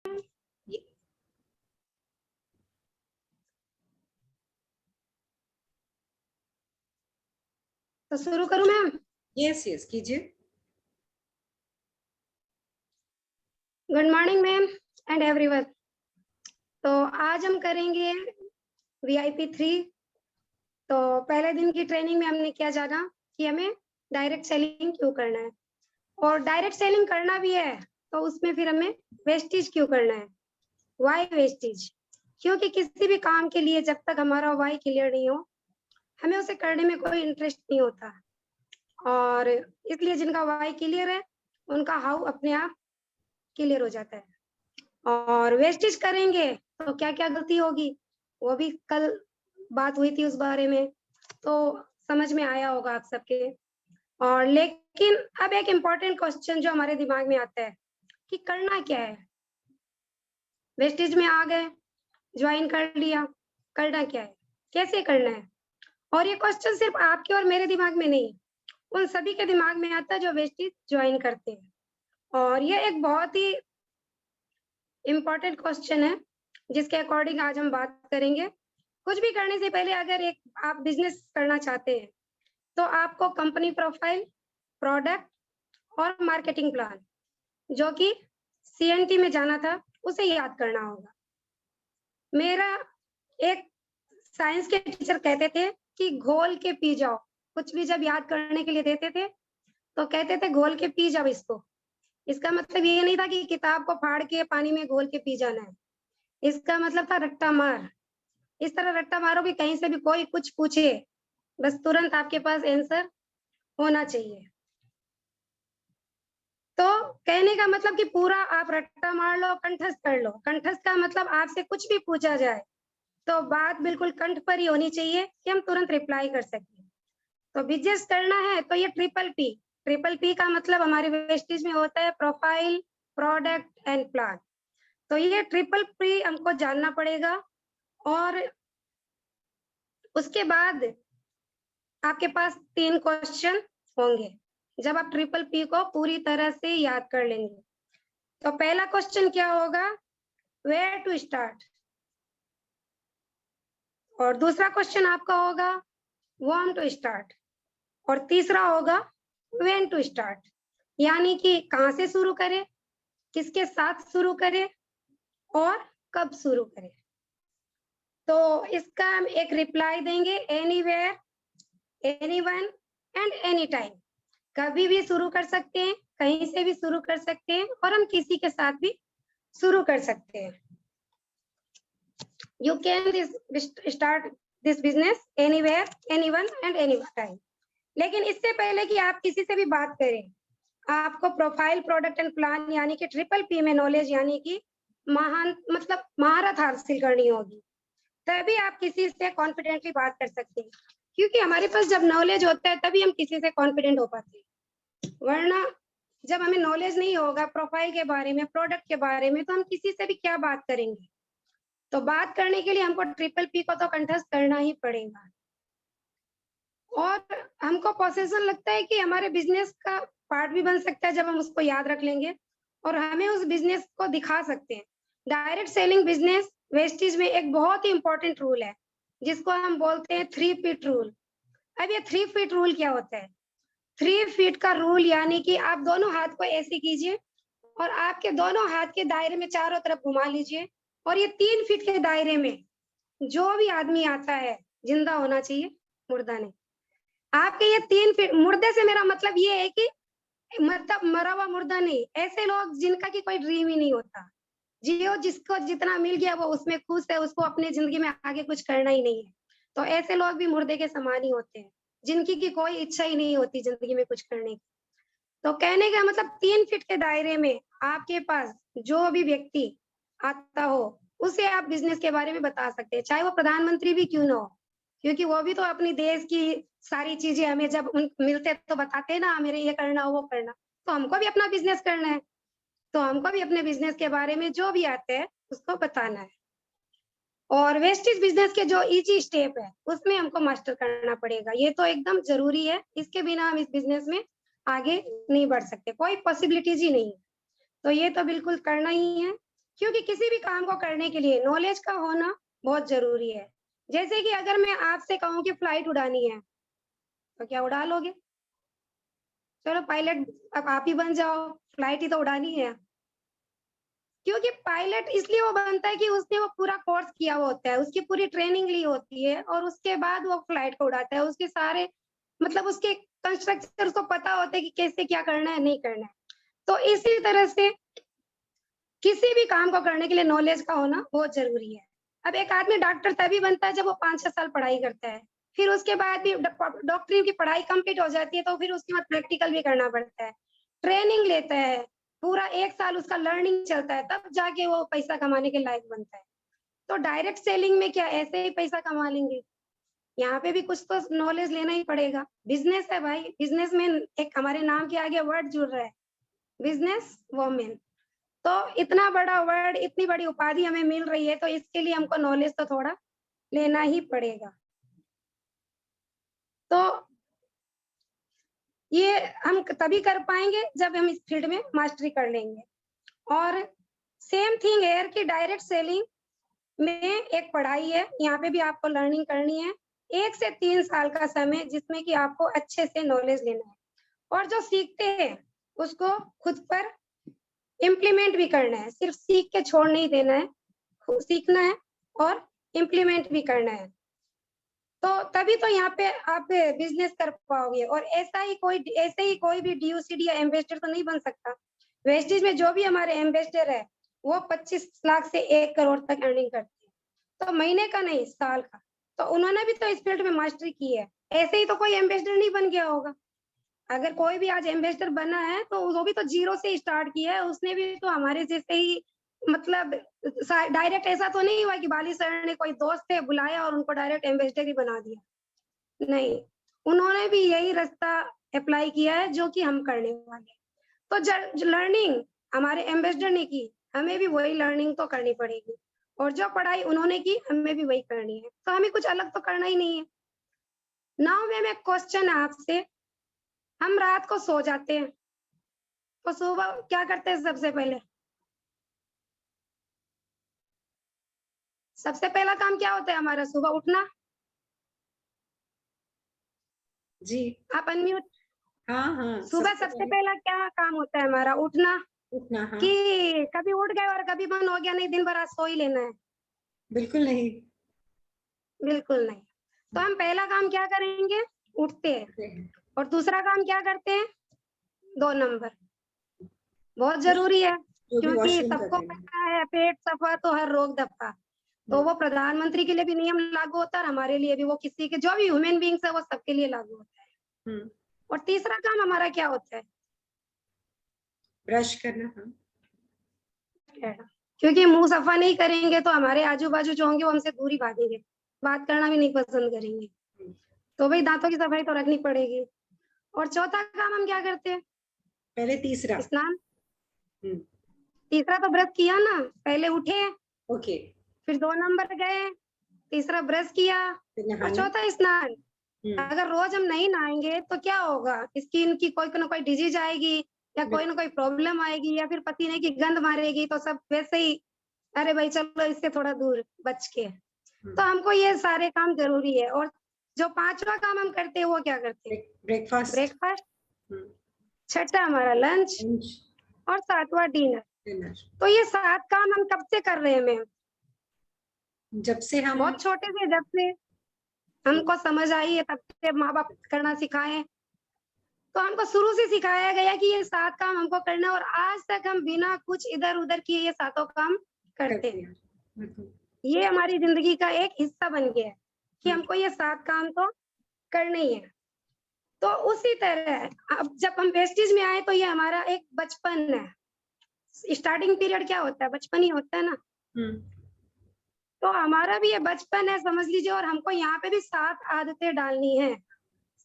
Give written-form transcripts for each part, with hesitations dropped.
तो शुरू करूं मैम? यस यस कीजिए। Good morning ma'am and everyone. तो आज हम करेंगे VIP 3। तो पहले दिन की ट्रेनिंग में हमने क्या जाना कि हमें डायरेक्ट सेलिंग क्यों करना है, और डायरेक्ट सेलिंग करना भी है तो उसमें फिर हमें वेस्टेज क्यों करना है, वाई वेस्टेज। क्योंकि किसी भी काम के लिए जब तक हमारा वाई क्लियर नहीं हो हमें उसे करने में कोई इंटरेस्ट नहीं होता, और इसलिए जिनका वाई क्लियर है उनका हाउ अपने आप क्लियर हो जाता है। और वेस्टेज करेंगे तो क्या क्या गलती होगी वो भी कल बात हुई थी उस बारे में, तो समझ में आया होगा आप सबके। और लेकिन अब एक इम्पोर्टेंट क्वेश्चन जो हमारे दिमाग में आता है कि करना क्या है। वेस्टेज में आ गए, ज्वाइन कर लिया, करना क्या है, कैसे करना है। और ये क्वेश्चन सिर्फ आपके और मेरे दिमाग में नहीं, उन सभी के दिमाग में आता है जो वेस्टेज ज्वाइन करते हैं। और ये एक बहुत ही इम्पोर्टेंट क्वेश्चन है जिसके अकॉर्डिंग आज हम बात करेंगे। कुछ भी करने से पहले अगर एक आप बिजनेस करना चाहते हैं तो आपको कंपनी प्रोफाइल, प्रोडक्ट और मार्केटिंग प्लान, जो कि CNT में जाना था, उसे याद करना होगा। मेरा एक साइंस के टीचर कहते थे कि घोल के पी जाओ। कुछ भी जब याद करने के लिए देते थे तो कहते थे घोल के पी जाओ इसको। इसका मतलब ये नहीं था कि किताब को फाड़ के पानी में घोल के पी जाना है, इसका मतलब था रट्टा मार। इस तरह रट्टा मारो कि कहीं से भी कोई कुछ पूछे बस तुरंत आपके पास आंसर होना चाहिए। तो कहने का मतलब कि पूरा आप रट्टा मार लो, कंठस्थ कर लो। कंठस्थ का मतलब आपसे कुछ भी पूछा जाए तो बात बिल्कुल कंठ पर ही होनी चाहिए कि हम तुरंत रिप्लाई कर सकें। तो बिजनेस करना है तो ये ट्रिपल पी का मतलब हमारे वेस्टेज में होता है प्रोफाइल, प्रोडक्ट एंड प्लान। तो ये ट्रिपल पी हमको जानना पड़ेगा। और उसके बाद आपके पास 3 क्वेश्चन होंगे जब आप ट्रिपल पी को पूरी तरह से याद कर लेंगे। तो पहला क्वेश्चन क्या होगा, वेयर टू स्टार्ट। और दूसरा क्वेश्चन आपका होगा वांट टू स्टार्ट। और तीसरा होगा व्हेन टू स्टार्ट, यानी कि कहां से शुरू करें, किसके साथ शुरू करें और कब शुरू करें। तो इसका हम एक रिप्लाई देंगे, anywhere, anyone and any time. कभी भी शुरू कर सकते हैं, कहीं से भी शुरू कर सकते हैं, और हम किसी के साथ भी शुरू कर सकते हैं। You can start this business anywhere, anyone and any time. लेकिन इससे पहले कि आप किसी से भी बात करें, आपको प्रोफाइल, प्रोडक्ट एंड प्लान यानी कि ट्रिपल पी में नॉलेज यानी कि महारत हासिल करनी होगी, तभी आप किसी से कॉन्फिडेंटली बात कर सकते हैं। क्योंकि हमारे पास जब नॉलेज होता है तभी हम किसी से कॉन्फिडेंट हो पाते हैं, वरना जब हमें नॉलेज नहीं होगा प्रोफाइल के बारे में, प्रोडक्ट के बारे में, तो हम किसी से भी क्या बात करेंगे। तो बात करने के लिए हमको ट्रिपल पी को तो कंठस्थ करना ही पड़ेगा। और हमको पॉसिबल लगता है कि हमारे बिजनेस का पार्ट भी बन सकता है जब हम उसको याद रख लेंगे और हमें उस बिजनेस को दिखा सकते हैं। डायरेक्ट सेलिंग बिजनेस वेस्टेज में एक बहुत ही इंपॉर्टेंट रूल है जिसको हम बोलते हैं 3 फीट रूल। अब ये 3 फीट रूल क्या होता है? 3 फीट का रूल यानी कि आप दोनों हाथ को ऐसे कीजिए और आपके दोनों हाथ के दायरे में चारों तरफ घुमा लीजिए, और ये 3 फीट के दायरे में जो भी आदमी आता है जिंदा होना चाहिए, मुर्दा नहीं। आपके ये 3 फीट, मुर्दे से मेरा मतलब ये है कि मतलब मरा हुआ मुर्दा नहीं, ऐसे लोग जिनका की कोई ड्रीम ही नहीं होता, जियो जिसको जितना मिल गया वो उसमें खुश है, उसको अपनी जिंदगी में आगे कुछ करना ही नहीं है। तो ऐसे लोग भी मुर्दे के समान ही होते हैं, जिनकी की कोई इच्छा ही नहीं होती जिंदगी में कुछ करने की। तो कहने का मतलब 3 फीट के दायरे में आपके पास जो भी व्यक्ति आता हो उसे आप बिजनेस के बारे में बता सकते हैं, चाहे वो प्रधानमंत्री भी क्यों ना हो, क्योंकि वो भी तो अपनी देश की सारी चीजें हमें जब मिलते तो बताते हैं ना, मेरे ये करना वो करना। तो हमको भी अपना बिजनेस करना है, तो हमको भी अपने बिजनेस के बारे में जो भी आते हैं उसको बताना है। और वेस्टेज बिजनेस के जो इजी स्टेप है उसमें हमको मास्टर करना पड़ेगा, ये तो एकदम जरूरी है। इसके बिना हम इस बिजनेस में आगे नहीं बढ़ सकते, कोई पॉसिबिलिटीज ही नहीं है। तो ये तो बिल्कुल करना ही है क्योंकि किसी भी काम को करने के लिए नॉलेज का होना बहुत जरूरी है। जैसे कि अगर मैं आपसे कहूँ कि फ्लाइट उड़ानी है, तो क्या उड़ा लोगे? चलो पायलट अब आप ही बन जाओ, फ्लाइट ही तो उड़ानी है। क्योंकि पायलट इसलिए वो बनता है कि उसने वो पूरा कोर्स किया हुआ होता है, उसकी पूरी ट्रेनिंग ली होती है और उसके बाद वो फ्लाइट को उड़ाता है। उसके सारे मतलब उसके कंस्ट्रक्टर उसको पता होता है कि कैसे क्या करना है, नहीं करना है। तो इसी तरह से किसी भी काम को करने के लिए नॉलेज का होना बहुत ज़रूरी है। अब एक आदमी डॉक्टर तभी बनता है जब वो 5-6 साल पढ़ाई करता है। फिर उसके बाद भी डॉक्टरी की पढ़ाई कंप्लीट हो जाती है तो फिर उसके बाद प्रैक्टिकल भी करना पड़ता है। ट्रेनिंग लेता है, पूरा 1 साल उसका लर्निंग चलता है तब जाके वो पैसा कमाने के लायक बनता है। तो डायरेक्ट सेलिंग में क्या ऐसे ही पैसा कमा लेंगे? यहाँ पे भी कुछ तो नॉलेज लेना ही पड़ेगा। बिज़नेस है भाई, बिज़नेस में एक हमारे नाम के आगे वर्ड जुड़ रहा है, बिज़नेस वूमेन। तो इतना बड़ा वर्ड, इतनी बड़ी उपाधि हमें मिल रही है, तो इसके लिए हमको नॉलेज तो थोड़ा लेना ही पड़ेगा। तो ये हम तभी कर पाएँगे जब हम इस फील्ड में मास्टरी कर लेंगे। और सेम थिंग है कि डायरेक्ट सेलिंग में एक पढ़ाई है, यहाँ पे भी आपको लर्निंग करनी है। 1 से 3 साल का समय जिसमें कि आपको अच्छे से नॉलेज लेना है। और जो सीखते हैं, उसको खुद पर इम्प्लीमेंट भी करना है, सिर्फ सीख के छोड़ नहीं देना है, सीखना है और इम्प्लीमेंट भी करना है। तो तभी तो यहाँ पे आप बिज़नेस कर पाओगे और ऐसे ही कोई भी डीओसीडी या एम्बेसडर तो नहीं बन सकता। वेस्टेज में जो भी हमारे एम्बेसडर है, वो 25 लाख से 1 करोड़ तक अर्निंग करते हैं। तो महीने का नहीं, साल का। तो उन्होंने भी तो इस फील्ड में मास्टरी की है। ऐसे ही तो कोई एम्बेसडर नहीं बन गया होगा। अगर कोई भी आज एम्बेसडर बना है तो वो भी तो ज़ीरो से स्टार्ट किया है, उसने भी तो हमारे जैसे ही मतलब डायरेक्ट ऐसा तो नहीं हुआ कि बाली सर ने कोई दोस्त थे बुलाया और उनको डायरेक्ट एम्बेसडर ही बना दिया। नहीं, उन्होंने भी यही रास्ता अप्लाई किया है जो कि हम करने वाले हैं। तो ज लर्निंग हमारे एम्बेसडर ने की, हमें भी वही लर्निंग तो करनी पड़ेगी और जो पढ़ाई उन्होंने की, हमें भी वही करनी है। तो हमें कुछ अलग तो करना ही नहीं है। नाउ मैम एक क्वेश्चन है आपसे, हम रात को सो जाते हैं, तो सुबह क्या करते हैं सबसे पहले? सबसे पहला काम क्या होता है हमारा? सुबह उठना। जी। आप अनम्यूट। हाँ, हाँ, सुबह सबसे सबसे पहले पहला क्या काम होता है हमारा? उठना। उठना, हाँ, कि कभी उठ गए और कभी मन हो गया नहीं दिन भर आज सो ही लेना है? बिल्कुल नहीं। बिल्कुल नहीं। तो हम पहला काम क्या करेंगे? उठते हैं। करते हैं। और दूसरा काम क्या करते हैं? 2 नंबर, बहुत वॉश ज़रूरी है जो भी क्योंकि वॉशरूम कर सबको लेना। पता है पेट सफा तो हर रोग दफा। तो हुँ, वो प्रधानमंत्री के लिए भी नियम लागू होता है और हमारे लिए भी, वो किसी के जो भी ह्यूमन बीइंग्स है वो सबके लिए लागू होता है। हुँ, और तीसरा काम हमारा क्या होता है? ब्रश करना, हाँ। क्योंकि मुँह सफा नहीं करेंगे तो हमारे आजू-बाजू जो होंगे वो हमसे दूर ही भागेंगे, बात करना भी नहीं पसंद करेंगे। हुँ, तो भई दाँतों की सफाई तो रखनी पड़ेगी। और चौथा काम हम क्या करते हैं? पहले तीसरा। स्नान। हुँ, तीसरा तो ब्रश किया ना, पहले उठे, ओके, फिर 2 नंबर गए, तीसरा ब्रश किया फिर और नहाना। चौथा स्नान। हुँ, अगर रोज़ हम नहीं नहाएँगे तो क्या होगा? स्किन की कोई ना कोई डिज़ीज़ आएगी या कोई ना बिल्कुल। कोई प्रॉब्लम आएगी या फिर पसीने की गंध मारेगी तो सब वैसे ही, अरे भाई चलो इससे थोड़ा दूर बच के। हुँ, तो हमको ये सारे काम ज़रूरी है। और जो 5वाँ काम हम करते हैं वो क्या करते हैं? ब्रेकफ़ास्ट। ब्रेकफ़ास्ट, हुँ, छठा हमारा लंच लंच, और 7वां डिनर। डिनर। तो ये 7 काम हम कब से कर रहे हैं मैम? जब से हम बहुत छोटे से, जब से हमको समझ आई है तब से माँ-बाप करना सिखाए। तो हमको शुरू से सिखाया गया कि ये 7 काम हमको करना है और आज तक हम बिना कुछ इधर-उधर किए ये सातों काम करते करते हैं। हैं। बिल्कुल। ये हमारी ज़िंदगी का एक हिस्सा बन गया है कि हुँ, हमको ये 7 काम तो करने ही है। तो उसी तरह अब जब हम वेस्टेज में आए तो ये हमारा एक बचपन है। स्टार्टिंग पीरियड क्या होता है? बचपन ही होता है ना। हुँ, तो हमारा भी ये बचपन है समझ लीजिए और हमको यहाँ पे भी 7 आदतें डालनी है,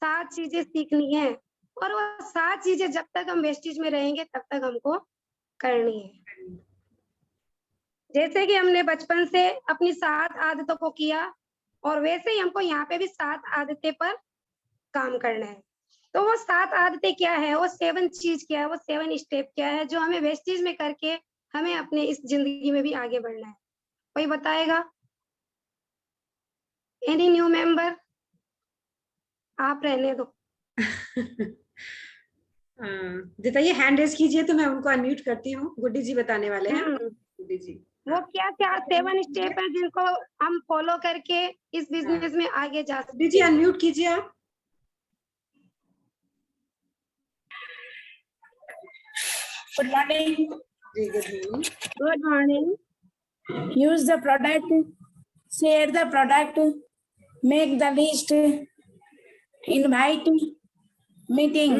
7 चीज़ें सीखनी है और वो 7 चीज़ें जब तक हम वेस्टेज में रहेंगे तब तक हमको करनी है। जैसे कि हमने बचपन से अपनी 7 आदतों को किया और वैसे ही हमको यहाँ पे भी 7 आदतें पर काम करना है। तो वो 7 आदतें क्या है? वो 7 चीज़ क्या है? वो 7 स्टेप क्या है जो हमें वेस्टेज में करके हमें अपने इस जिंदगी में भी आगे बढ़ना है। कोई बताएगा? Any new member? आप रहने दो। बताइए, हैंड रेज कीजिए तो मैं उनको अनम्यूट करती हूँ। गुड्डी जी बताने वाले हैं। गुड्डी जी, वो क्या क्या 7 स्टेप है जिनको हम फॉलो करके इस बिजनेस में आगे जा गुड्डी जी सकते हैं? अनम्यूट कीजिए आप। Good morning. जी good morning. Good morning. Use the product, share the product, make the list, invite, meeting,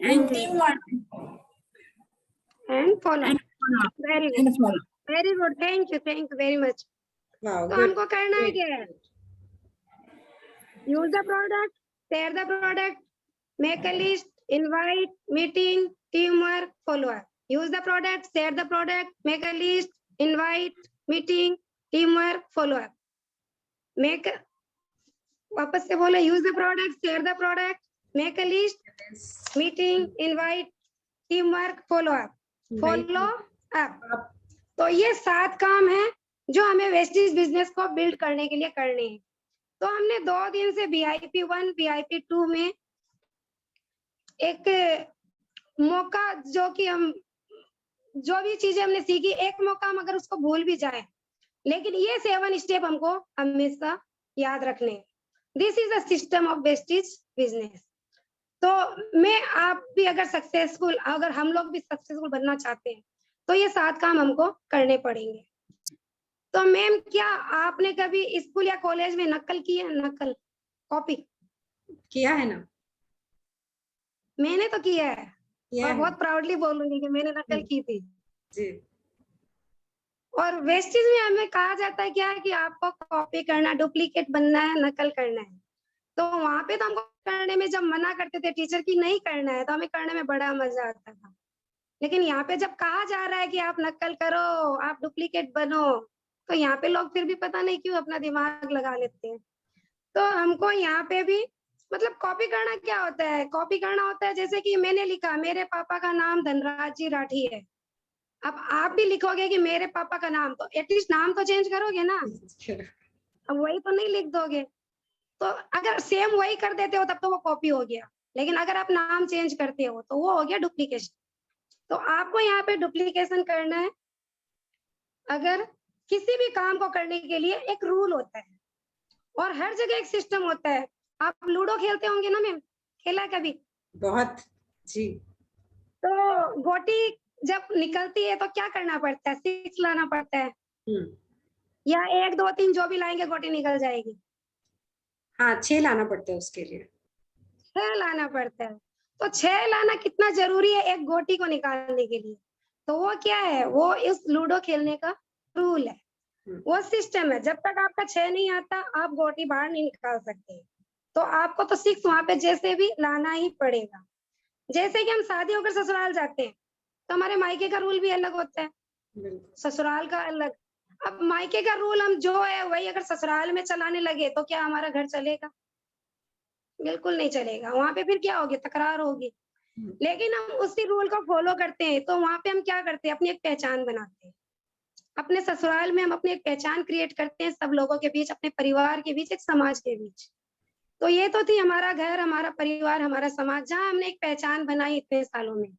and teamwork, and follow. and follow. Very good, And follow. Very good, thank you very much. Wow, तो good. हमको करना है क्या है? Use the product, share the product, make a list, invite, meeting, team work, follow up. Use the product, share the product, make a list, invite, meeting, team work, follow up. Make, वापस से बोलो, use the product, share the product, make a list, meeting, invite, team work, follow up, follow up. तो ये 7 काम है जो हमें wastage business को बिल्ड करने के लिए करने हैं। तो हमने 2 दिन से VIP 1, VIP 2 में एक मौका, जो कि हम जो भी चीजें हमने सीखी, एक मौका हम अगर उसको भूल भी जाए, लेकिन ये 7 स्टेप हमको हमेशा याद रखने हैं। This is the system of wastage business. तो मैं, आप भी अगर सक्सेसफुल, अगर हम लोग भी सक्सेसफुल बनना चाहते हैं तो ये 7 काम हमको करने पड़ेंगे। तो मैम, क्या आपने कभी स्कूल या कॉलेज में नकल की है? नकल, कॉपी किया है ना? मैंने तो किया है, किया और है। बहुत प्राउडली बोलूंगी कि मैंने नकल की थी। जी। और वेस्टेज में हमें कहा जाता है क्या, कि आपको कॉपी करना, डुप्लीकेट बनना है, नकल करना है। तो वहां पे तो हमको करने में जब मना करते थे टीचर की नहीं करना है, तो हमें करने में बड़ा मजा आता था। लेकिन यहाँ पे जब कहा जा रहा है कि आप नकल करो, आप डुप्लीकेट बनो, तो यहाँ पे लोग फिर भी पता नहीं क्यों अपना दिमाग लगा लेते हैं। तो हमको यहाँ पे भी, मतलब कॉपी करना क्या होता है? कॉपी करना होता है जैसे कि मैंने लिखा, मेरे पापा का नाम धनराज जी राठी है। अब आप भी लिखोगे कि मेरे पापा का नाम, तो एटलीस्ट नाम तो चेंज करोगे ना, अब वही तो नहीं लिख दोगे। तो अगर सेम वही कर देते हो तब तो वो कॉपी हो गया, लेकिन अगर आप नाम चेंज करते हो तो वो हो गया डुप्लीकेशन। तो आपको यहाँ पे डुप्लीकेशन करना है। अगर किसी भी काम को करने के लिए एक रूल होता है और हर जगह एक सिस्टम होता है। आप लूडो खेलते होंगे ना मैम, खेला कभी? बहुत जी। तो गोटी जब निकलती है तो क्या करना पड़ता है? 6 लाना पड़ता है, या 1 2 3 जो भी लाएंगे गोटी निकल जाएगी? हाँ, 6 लाना पड़ता है उसके लिए। 6 लाना पड़ता है। तो 6 लाना कितना जरूरी है एक गोटी को निकालने के लिए? तो वो क्या है? वो इस लूडो खेलने का रूल है, वो सिस्टम है। जब तक आपका 6 नहीं आता, आप गोटी बाहर नहीं निकाल सकते। तो आपको तो 6 वहां पे जैसे भी लाना ही पड़ेगा। जैसे कि हम शादी होकर ससुराल जाते हैं, तो हमारे मायके का रूल भी अलग होता है, ससुराल का अलग। अब मायके का रूल हम जो है वही अगर ससुराल में चलाने लगे तो क्या हमारा घर चलेगा? बिल्कुल नहीं चलेगा। वहां पे फिर क्या होगी? तकरार होगी। लेकिन हम उसी रूल को फॉलो करते हैं, तो वहां पे हम क्या करते हैं? अपनी एक पहचान बनाते हैं। अपने ससुराल में हम अपनी एक पहचान क्रिएट करते हैं, सब लोगों के बीच, अपने परिवार के बीच, एक समाज के बीच। तो ये तो थी हमारा घर, हमारा परिवार, हमारा समाज, जहाँ हमने एक पहचान बनाई इतने सालों में।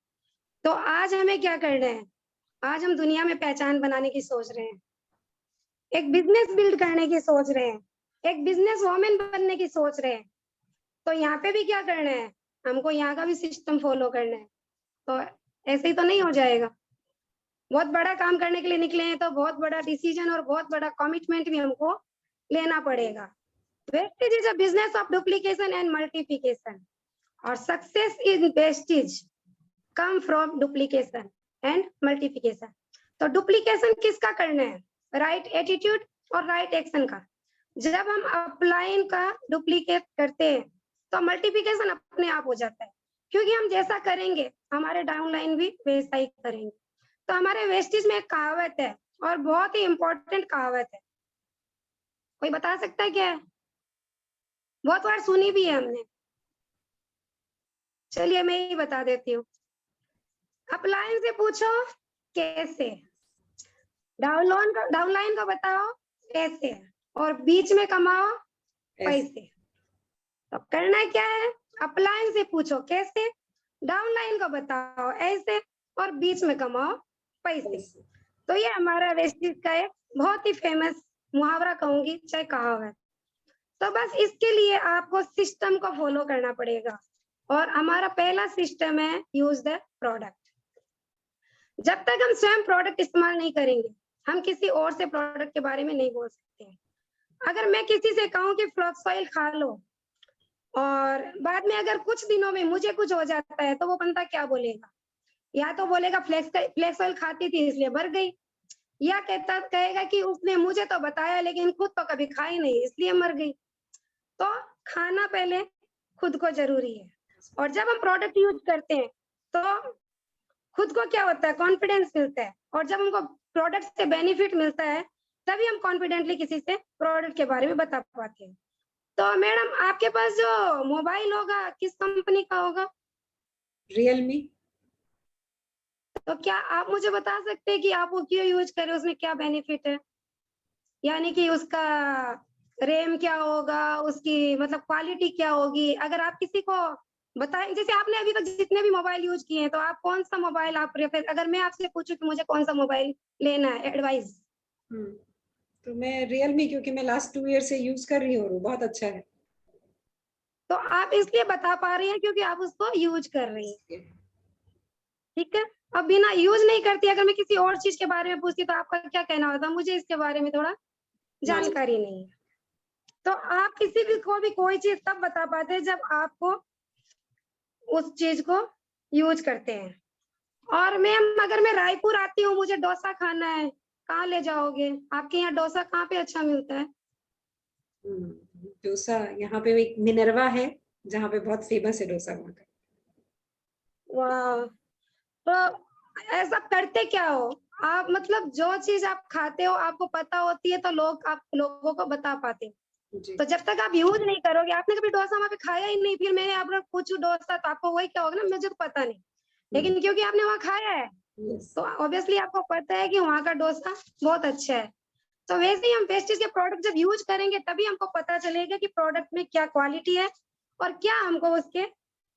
तो आज हमें क्या करना है? आज हम दुनिया में पहचान बनाने की सोच रहे हैं, एक बिजनेस बिल्ड करने की सोच रहे हैं, एक बिजनेस वोमेन बनने की सोच रहे हैं। तो यहाँ पे भी क्या करना है? हमको यहाँ का भी सिस्टम फॉलो करना है। तो ऐसे ही तो नहीं हो जाएगा। बहुत बड़ा काम करने के लिए निकले हैं तो बहुत बड़ा डिसीजन और बहुत बड़ा कमिटमेंट भी हमको लेना पड़ेगा। Wastage is a business of duplication and multiplication, और success in wastage come from duplication and multiplication. तो डुप्लीकेशन किसका करना है? राइट एटीट्यूड और राइट एक्शन का। जब हम अपलाइन का डुप्लीकेट करते हैं तो मल्टीप्लिकेशन अपने आप हो जाता है, क्योंकि हम जैसा करेंगे हमारे डाउनलाइन भी वैसा ही करेंगे। तो हमारे वेस्टेज में एक कहावत है, और बहुत ही इंपॉर्टेंट कहावत है। कोई बता सकता है क्या है? बहुत बार सुनी भी है हमने। चलिए मैं ही बता देती हूँ। अपलाइन से पूछो कैसे, डाउनलाइन को बताओ कैसे, और बीच में कमाओ पैसे। तो करना क्या है, अपलाइन से पूछो कैसे, डाउनलाइन को बताओ ऐसे, और बीच में कमाओ पैसे। तो ये हमारा वेस्टेज का एक बहुत ही फेमस मुहावरा कहूंगी, चाहे कहावत। तो बस इसके लिए आपको सिस्टम को फॉलो करना पड़ेगा, और हमारा पहला सिस्टम है यूज द प्रोडक्ट। जब तक हम स्वयं प्रोडक्ट इस्तेमाल नहीं करेंगे, हम किसी और से प्रोडक्ट के बारे में नहीं बोल सकते। अगर मैं किसी से कहूँ कि फ्लॉक्स ऑयल खा लो, और बाद में अगर कुछ दिनों में मुझे कुछ हो जाता है, तो वो बंदा क्या बोलेगा, या तो बोलेगा फ्लेक्स ऑयल खाती थी इसलिए बढ़ गई, या कहेगा कि उसने मुझे तो बताया लेकिन खुद तो कभी खाई नहीं इसलिए मर गई। तो खाना पहले खुद को जरूरी है, और जब हम प्रोडक्ट यूज करते हैं तो खुद को क्या होता है, कॉन्फिडेंस मिलता है, और जब हमको प्रोडक्ट से बेनिफिट मिलता है तभी हम कॉन्फिडेंटली किसी से प्रोडक्ट के बारे में बता पाते हैं। तो मैडम आपके पास जो मोबाइल होगा किस कंपनी का होगा? रियलमी। तो क्या आप मुझे बता सकते हैं कि आप वो क्यों यूज कर रहे हो, उसमें क्या बेनिफिट है, यानी कि उसका रैम क्या होगा, उसकी मतलब क्वालिटी क्या होगी? अगर आप किसी को बताएं, जैसे आपने अभी तक जितने भी मोबाइल यूज किए हैं, तो आप कौन सा मोबाइल आप प्रेफर, अगर मैं आपसे पूछूं कि मुझे कौन सा मोबाइल लेना है, एडवाइस? तो मैं रियलमी, क्योंकि मैं लास्ट 2 ईयर से यूज कर रही हूँ, वो बहुत अच्छा है। तो आप इसलिए बता पा रही हैं क्योंकि आप उसको यूज कर रही हैं, ठीक है। अब बिना यूज नहीं करती, अगर मैं किसी और चीज के बारे में पूछती तो आपका क्या कहना होता? मुझे इसके बारे में थोड़ा जानकारी नहीं है। तो आप किसी भी को भी कोई चीज तब बता पाते हैं जब आपको उस चीज को यूज करते हैं। और मैम अगर मैं रायपुर आती हूँ, मुझे डोसा खाना है, कहाँ ले जाओगे? आपके यहाँ डोसा कहाँ पे अच्छा मिलता है? डोसा यहाँ पे एक मिनरवा है, जहाँ पे बहुत फेमस है डोसा वहाँ का। वाह, तो ऐसा करते क्या हो आप, मतलब जो चीज आप खाते हो आपको पता होती है, तो आप लोगों को बता पाते हैं। तो जब तक आप यूज नहीं करोगे, आपने कभी डोसा वहाँ पे खाया ही नहीं, फिर मैंने आपको पूछू डोसा, तो आपको वही क्या होगा ना, मुझे तो पता नहीं, लेकिन क्योंकि आपने वहाँ खाया है तो ऑब्वियसली आपको पता है कि वहाँ का डोसा बहुत अच्छा है। तो वैसे ही हम वेस्टेज के प्रोडक्ट जब यूज करेंगे तभी हमको पता चलेगा कि प्रोडक्ट में क्या क्वालिटी है और क्या हमको उसके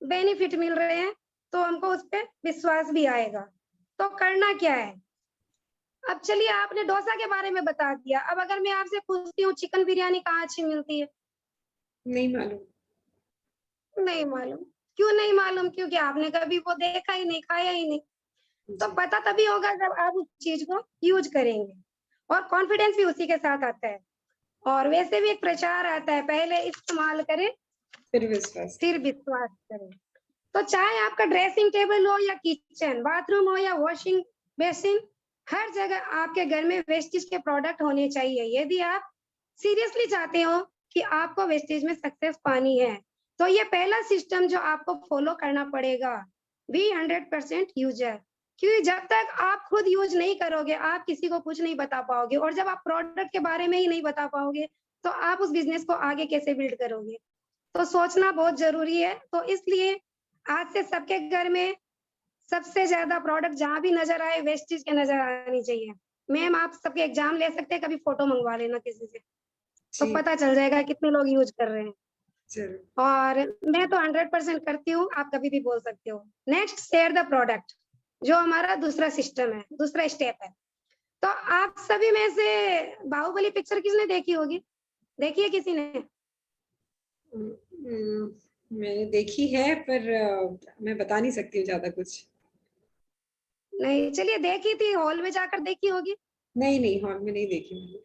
बेनिफिट मिल रहे हैं, तो हमको उस पर विश्वास भी आएगा। तो करना क्या है, अब चलिए आपने डोसा के बारे में बता दिया, अब अगर मैं आपसे पूछती हूँ चिकन बिरयानी कहाँ अच्छी मिलती है? नहीं मालूम। नहीं मालूम। क्यों नहीं मालूम? क्योंकि आपने कभी वो देखा ही नहीं, खाया ही नहीं। तो पता तभी होगा जब आप उस चीज को यूज करेंगे, और कॉन्फिडेंस भी उसी के साथ आता है। और वैसे भी एक प्रचार आता है, पहले इस्तेमाल करें फिर विश्वास करें। तो चाहे आपका ड्रेसिंग टेबल हो या किचन, बाथरूम हो या वॉशिंग बेसिन, हर जगह आपके घर में वेस्टेज के प्रोडक्ट होने चाहिए। यदि आप सीरियसली चाहते हो कि आपको वेस्टेज में सक्सेस पानी है, तो ये पहला सिस्टम जो आपको फॉलो करना पड़ेगा, बी 100% यूजर। क्योंकि जब तक आप खुद यूज नहीं करोगे, आप किसी को कुछ नहीं बता पाओगे, और जब आप प्रोडक्ट के बारे में ही नहीं बता पाओगे, तो आप उस बिजनेस को आगे कैसे बिल्ड करोगे? तो सोचना बहुत जरूरी है। तो इसलिए आज से सबके घर में सबसे ज्यादा प्रोडक्ट जहां भी नजर आए, वेस्टेज के नजर आनी चाहिए। मैम आप सबके एग्जाम ले सकते हैं, कभी फोटो मंगवा लेना किसी से, तो पता चल जाएगा कितने लोग यूज कर रहे हैं। और मैं तो 100% करती हूँ, आप कभी भी बोल सकते हो। नेक्स्ट, शेयर द प्रोडक्ट, जो हमारा दूसरा सिस्टम है, दूसरा स्टेप है। तो आप सभी में से बाहुबली पिक्चर किसने देखी होगी? देखी है किसी ने? मैंने देखी है, पर मैं बता नहीं सकती हूँ ज्यादा कुछ। नहीं, चलिए देखी थी, हॉल में जाकर देखी होगी? नहीं, हॉल में नहीं देखी मैंने।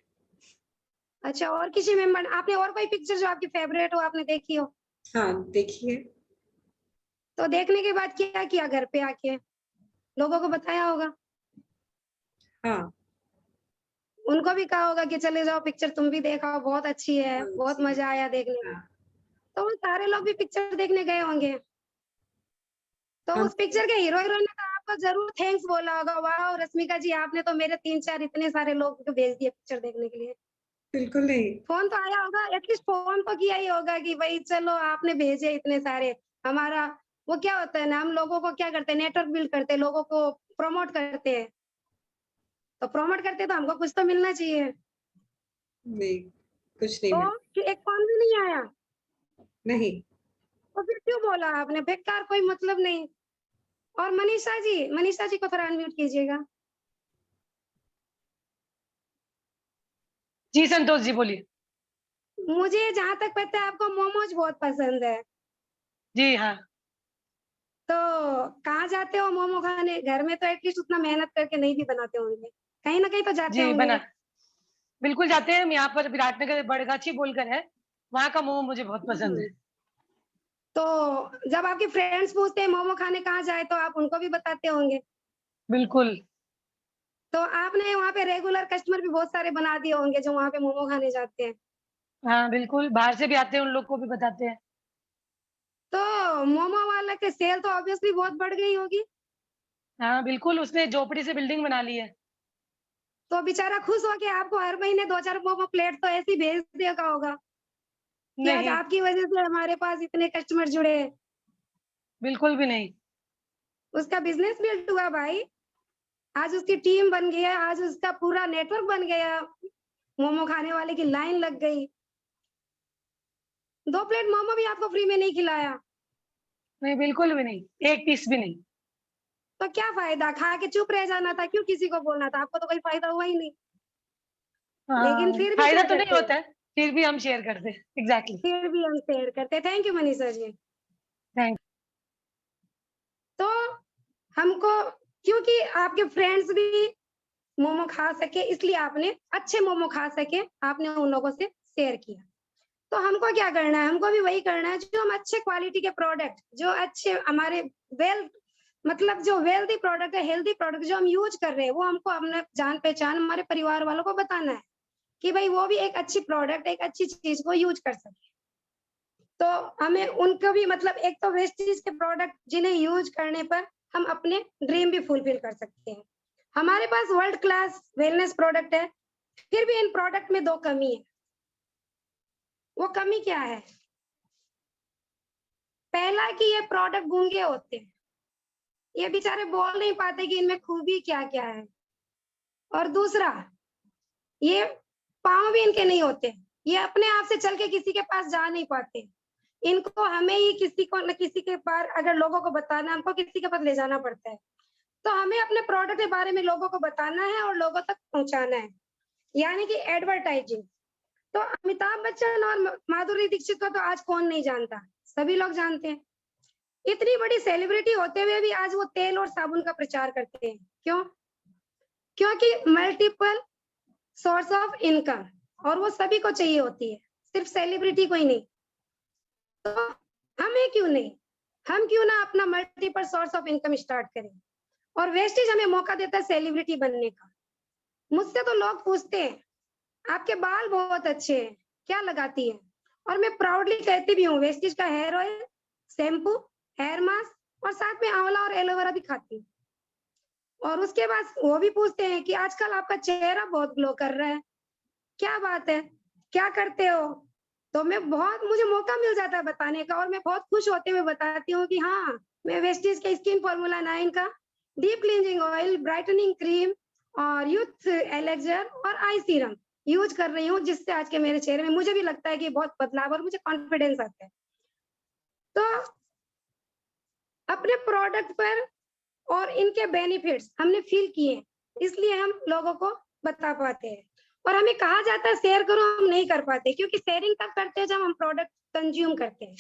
अच्छा, और किसी मेंबर आपने और कोई पिक्चर जो आपकी फेवरेट हो आपने देखी हो? हाँ, देखी है। तो देखने के बाद क्या किया घर पे आके? लोगों को बताया होगा? हाँ, उनको भी कहा होगा कि चले जाओ पिक्चर तुम भी देखा, बहुत अच्छी है, बहुत जी, मजा आया देखने में। हाँ, तो वो सारे लोग भी पिक्चर देखने गए होंगे, तो हाँ, उस पिक्चर के हीरो हीरोइन ने तो आपको जरूर थैंक्स बोला होगा, वाह रश्मिका जी आपने तो मेरे 3-4 इतने सारे लोग को भेज दिए पिक्चर देखने के लिए। बिल्कुल नहीं। फोन तो आया होगा, एटलीस्ट फोन तो किया ही होगा कि भाई चलो आपने भेजे इतने सारे। हमारा वो क्या होता है ना, हम लोगों को क्या करते हैं, नेटवर्क बिल्ड करते हैं, लोगों को प्रमोट करते हैं। तो प्रमोट करते तो हमको कुछ तो मिलना चाहिए। नहीं, कुछ नहीं तो मिला। कि एक कौन भी नहीं आया, नहीं। तो फिर क्यों बोला आपने? बेकार, कोई मतलब नहीं। और मनीषा जी को थोड़ा अनम्यूट कीजिएगा। जी संतोष जी बोलिए। मुझे जहाँ तक पता है आपको मोमोज बहुत पसंद है, जी हाँ। तो कहाँ जाते हो मोमो खाने? घर में तो एटलीस्ट उतना मेहनत करके नहीं भी बनाते होंगे, कहीं ना कहीं तो जाते जी होंगे। बना, बिल्कुल जाते हैं। हम यहाँ पर विराटनगर बड़गाछी बोलकर है, वहाँ का मोमो मुझे बहुत पसंद है। तो जब आपके फ्रेंड्स पूछते हैं मोमो खाने कहाँ जाए, तो आप उनको भी बताते होंगे। बिल्कुल। तो आपने वहाँ पे रेगुलर कस्टमर भी बहुत सारे बना दिए होंगे जो वहाँ पे मोमो खाने जाते हैं। हाँ बिल्कुल, बाहर से भी आते हैं, उन लोग को भी बताते हैं। तो मोमो वाला के सेल तो ऑब्वियसली बहुत बढ़ गई होगी। हाँ बिल्कुल, उसने झोपड़ी से बिल्डिंग बना ली है। तो बेचारा खुश हो के आपको हर महीने 2-4 मोमो प्लेट तो ऐसी भेज देगा होगा कि आज नहीं, आपकी वजह से हमारे पास इतने कस्टमर जुड़े। बिल्कुल भी नहीं। उसका बिजनेस बिल्ड हुआ भाई, आज उसकी टीम बन गया, आज उसका पूरा नेटवर्क बन गया, मोमो खाने वाले की लाइन लग गई। 2 प्लेट मोमो भी आपको फ्री में नहीं खिलाया, नहीं, बिल्कुल भी नहीं, एक पीस भी नहीं। तो क्या फायदा? खा के चुप रह जाना था, क्यों किसी को बोलना था? आपको तो कोई फायदा हुआ ही नहीं। लेकिन हाँ, फिर भी फायदा क्या तो नहीं करते हैं, होता है, फिर भी हम शेयर करते हैं। एग्जैक्टली। फिर भी हम शेयर करते हैं। Thank you Manisha ji. Thank. तो हमको, क्योंकि आपके फ्रेंड्स भी मोमो खा सके इसलिए आपने अच्छे मोमो खा सके, आपने उन लोगों से शेयर किया। तो हमको क्या करना है? हमको भी वही करना है, जो हम अच्छे क्वालिटी के प्रोडक्ट, जो अच्छे हमारे वेल मतलब जो वेल्दी प्रोडक्ट है, हेल्दी प्रोडक्ट जो हम यूज कर रहे हैं, वो हमको अपने जान पहचान हमारे परिवार वालों को बताना है कि भाई वो भी एक अच्छी प्रोडक्ट, एक अच्छी चीज को यूज कर सके। तो हमें उनको भी मतलब एक तो वेस्टेज के प्रोडक्ट जिन्हें यूज करने पर हम अपने ड्रीम भी फुलफिल कर सकते हैं। हमारे पास वर्ल्ड क्लास वेलनेस प्रोडक्ट है, फिर भी इन प्रोडक्ट में 2 कमी है। वो कमी क्या है? पहला कि ये प्रोडक्ट गूंगे होते हैं, ये बेचारे बोल नहीं पाते कि इनमें खूबी क्या क्या है। और दूसरा, ये पाँव भी इनके नहीं होते, ये अपने आप से चल के किसी के पास जा नहीं पाते। इनको हमें ही किसी को न किसी के पास अगर लोगों को बताना, हमको किसी के पास ले जाना पड़ता है। तो हमें अपने प्रोडक्ट के बारे में लोगों को बताना है और लोगों तक पहुंचाना है, यानी कि एडवर्टाइजिंग। तो अमिताभ बच्चन और माधुरी दीक्षित को तो आज कौन नहीं जानता, सभी लोग जानते हैं। इतनी बड़ी सेलिब्रिटी होते हुए भी आज वो तेल और साबुन का प्रचार करते हैं। क्यों? क्योंकि मल्टीपल सोर्स ऑफ इनकम, और वो सभी को चाहिए होती है, सिर्फ सेलिब्रिटी को ही नहीं। तो हमें क्यों नहीं, हम क्यों ना अपना multiple source of income start करें? और वेस्टेज हमें मौका देता है सेलिब्रिटी बनने का। मुझसे तो लोग पूछते हैं आपके बाल बहुत अच्छे हैं, क्या लगाती है? और मैं प्राउडली कहती भी हूँ वेस्टेज का hair oil, shampoo, hair mask और साथ में आंवला और एलोवेरा भी खाती हूँ। और उसके बाद वो भी पूछते हैं कि आजकल आपका चेहरा बहुत ग्लो कर रहा है, क्या बात है, क्या करते हो? तो मुझे मौका मिल जाता है बताने का, और मैं बहुत खुश होते हुए बताती हूँ कि हाँ, मैं वेस्टीज के स्किन फॉर्मूला 9 का deep cleansing oil, brightening cream और यूथ एलेक्सर और आई सीरम यूज कर रही हूँ, जिससे आज के मेरे चेहरे में मुझे भी लगता है कि बहुत बदलाव और मुझे कॉन्फिडेंस आता है। तो अपने प्रोडक्ट पर और इनके बेनिफिट्स हमने फील किए, इसलिए हम लोगों को बता पाते हैं। और हमें कहा जाता है शेयर करो, हम नहीं कर पाते, क्योंकि शेयरिंग तब करते हैं जब हम प्रोडक्ट कंज्यूम करते हैं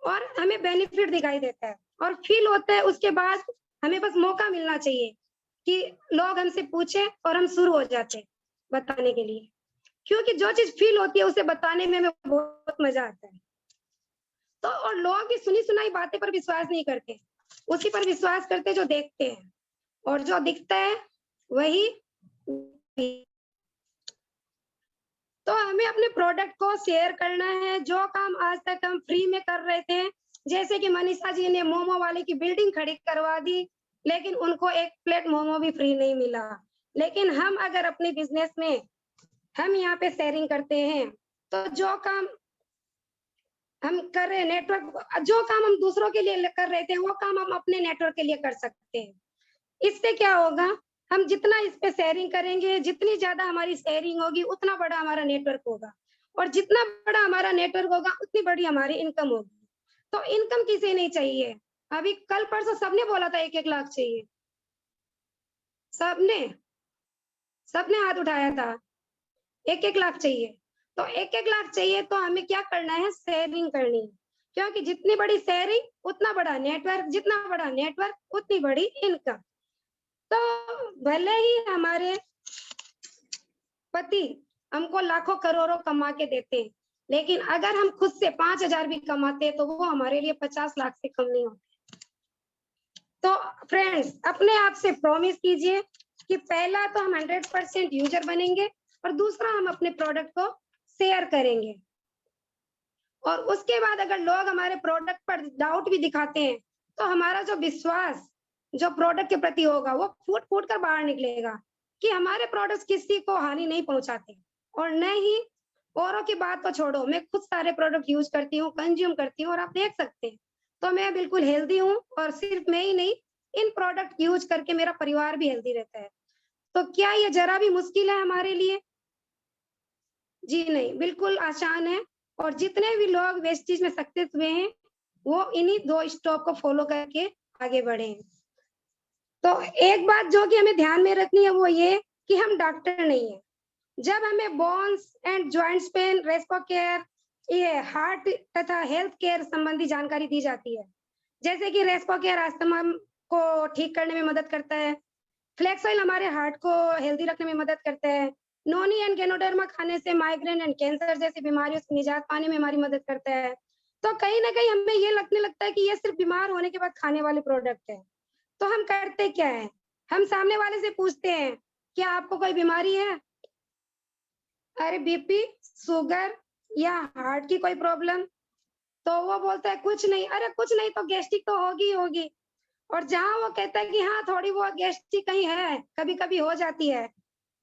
और हमें बेनिफिट दिखाई देता है और फील होता है। उसके बाद हमें बस मौका मिलना चाहिए कि लोग हमसे पूछे और हम शुरू हो जाते हैं बताने के लिए, क्योंकि जो चीज फील होती है उसे बताने में हमें बहुत मजा आता है। तो और लोग भी सुनी सुनाई बातें पर विश्वास नहीं करते, उसी पर विश्वास करते जो देखते हैं, और जो दिखता है वही। तो हमें अपने प्रोडक्ट को शेयर करना है। जो काम आज तक हम फ्री में कर रहे थे, जैसे कि मनीषा जी ने मोमो वाले की बिल्डिंग खड़ी करवा दी, लेकिन उनको 1 प्लेट मोमो भी फ्री नहीं मिला। लेकिन हम अगर अपने बिजनेस में हम यहाँ पे शेयरिंग करते हैं, तो जो काम हम कर रहे हैं नेटवर्क, जो काम हम दूसरों के लिए कर रहे थे, वो काम हम अपने नेटवर्क के लिए कर सकते हैं। इससे क्या होगा, हम जितना इस पे शेयरिंग करेंगे, जितनी ज्यादा हमारी शेयरिंग होगी उतना बड़ा हमारा नेटवर्क होगा, और जितना बड़ा हमारा नेटवर्क होगा उतनी बड़ी हमारी इनकम होगी। तो इनकम किसे नहीं चाहिए? अभी कल परसों सबने बोला था 1-1 लाख चाहिए, सबने सबने हाथ उठाया था 1-1 लाख चाहिए। तो 1-1 लाख चाहिए तो हमें क्या करना है? शेयरिंग करनी है, क्योंकि जितनी बड़ी शेयरिंग उतना बड़ा नेटवर्क, जितना बड़ा नेटवर्क उतनी बड़ी इनकम। तो भले ही हमारे पति हमको लाखों करोड़ों कमा के देते हैं, लेकिन अगर हम खुद से 5,000 भी कमाते हैं तो वो हमारे लिए 50 लाख से कम नहीं होते। तो फ्रेंड्स, अपने आप से प्रॉमिस कीजिए कि पहला तो हम 100% यूजर बनेंगे, और दूसरा हम अपने प्रोडक्ट को शेयर करेंगे। और उसके बाद अगर लोग हमारे प्रोडक्ट पर डाउट भी दिखाते हैं तो हमारा जो विश्वास जो प्रोडक्ट के प्रति होगा वो फूट फूट कर बाहर निकलेगा कि हमारे प्रोडक्ट्स किसी को हानि नहीं पहुंचाते। और न ही औरों की बात तो छोड़ो, मैं खुद सारे प्रोडक्ट यूज करती हूँ, कंज्यूम करती हूँ, और आप देख सकते हैं तो मैं बिल्कुल हेल्दी हूँ, और सिर्फ मैं ही नहीं, इन प्रोडक्ट यूज करके मेरा परिवार भी हेल्दी रहता है। तो क्या ये जरा भी मुश्किल है हमारे लिए? जी नहीं, बिल्कुल आसान है। और जितने भी लोग वेस्टेज में सक्सेस हुए हैं वो इन्हीं 2 स्टेप को फॉलो करके आगे बढ़े हैं। तो एक बात जो कि हमें ध्यान में रखनी है वो ये कि हम डॉक्टर नहीं है। जब हमें bones and joints pain, Respo care, ये हार्ट तथा हेल्थ केयर संबंधी जानकारी दी जाती है, जैसे कि रेस्पो केयर अस्थमा को ठीक करने में मदद करता है, फ्लेक्स ऑयल हमारे हार्ट को हेल्दी रखने में मदद करता है, नोनी एंड गेनोडर्मा खाने से माइग्रेन एंड कैंसर जैसी बीमारियों से निजात पाने में हमारी मदद करता है। तो कहीं ना कहीं हमें ये लगने लगता है कि ये सिर्फ बीमार होने के बाद खाने वाले प्रोडक्ट है। तो हम करते क्या है? हम सामने वाले से पूछते हैं, क्या आपको कोई बीमारी है? अरे बीपी, शुगर या हार्ट की कोई प्रॉब्लम? तो वो बोलता है कुछ नहीं। अरे कुछ नहीं तो गैस्ट्रिक तो होगी ही होगी। और जहां वो कहता है कि हाँ थोड़ी बहुत गैस्ट्रिक कहीं है, कभी कभी हो जाती है,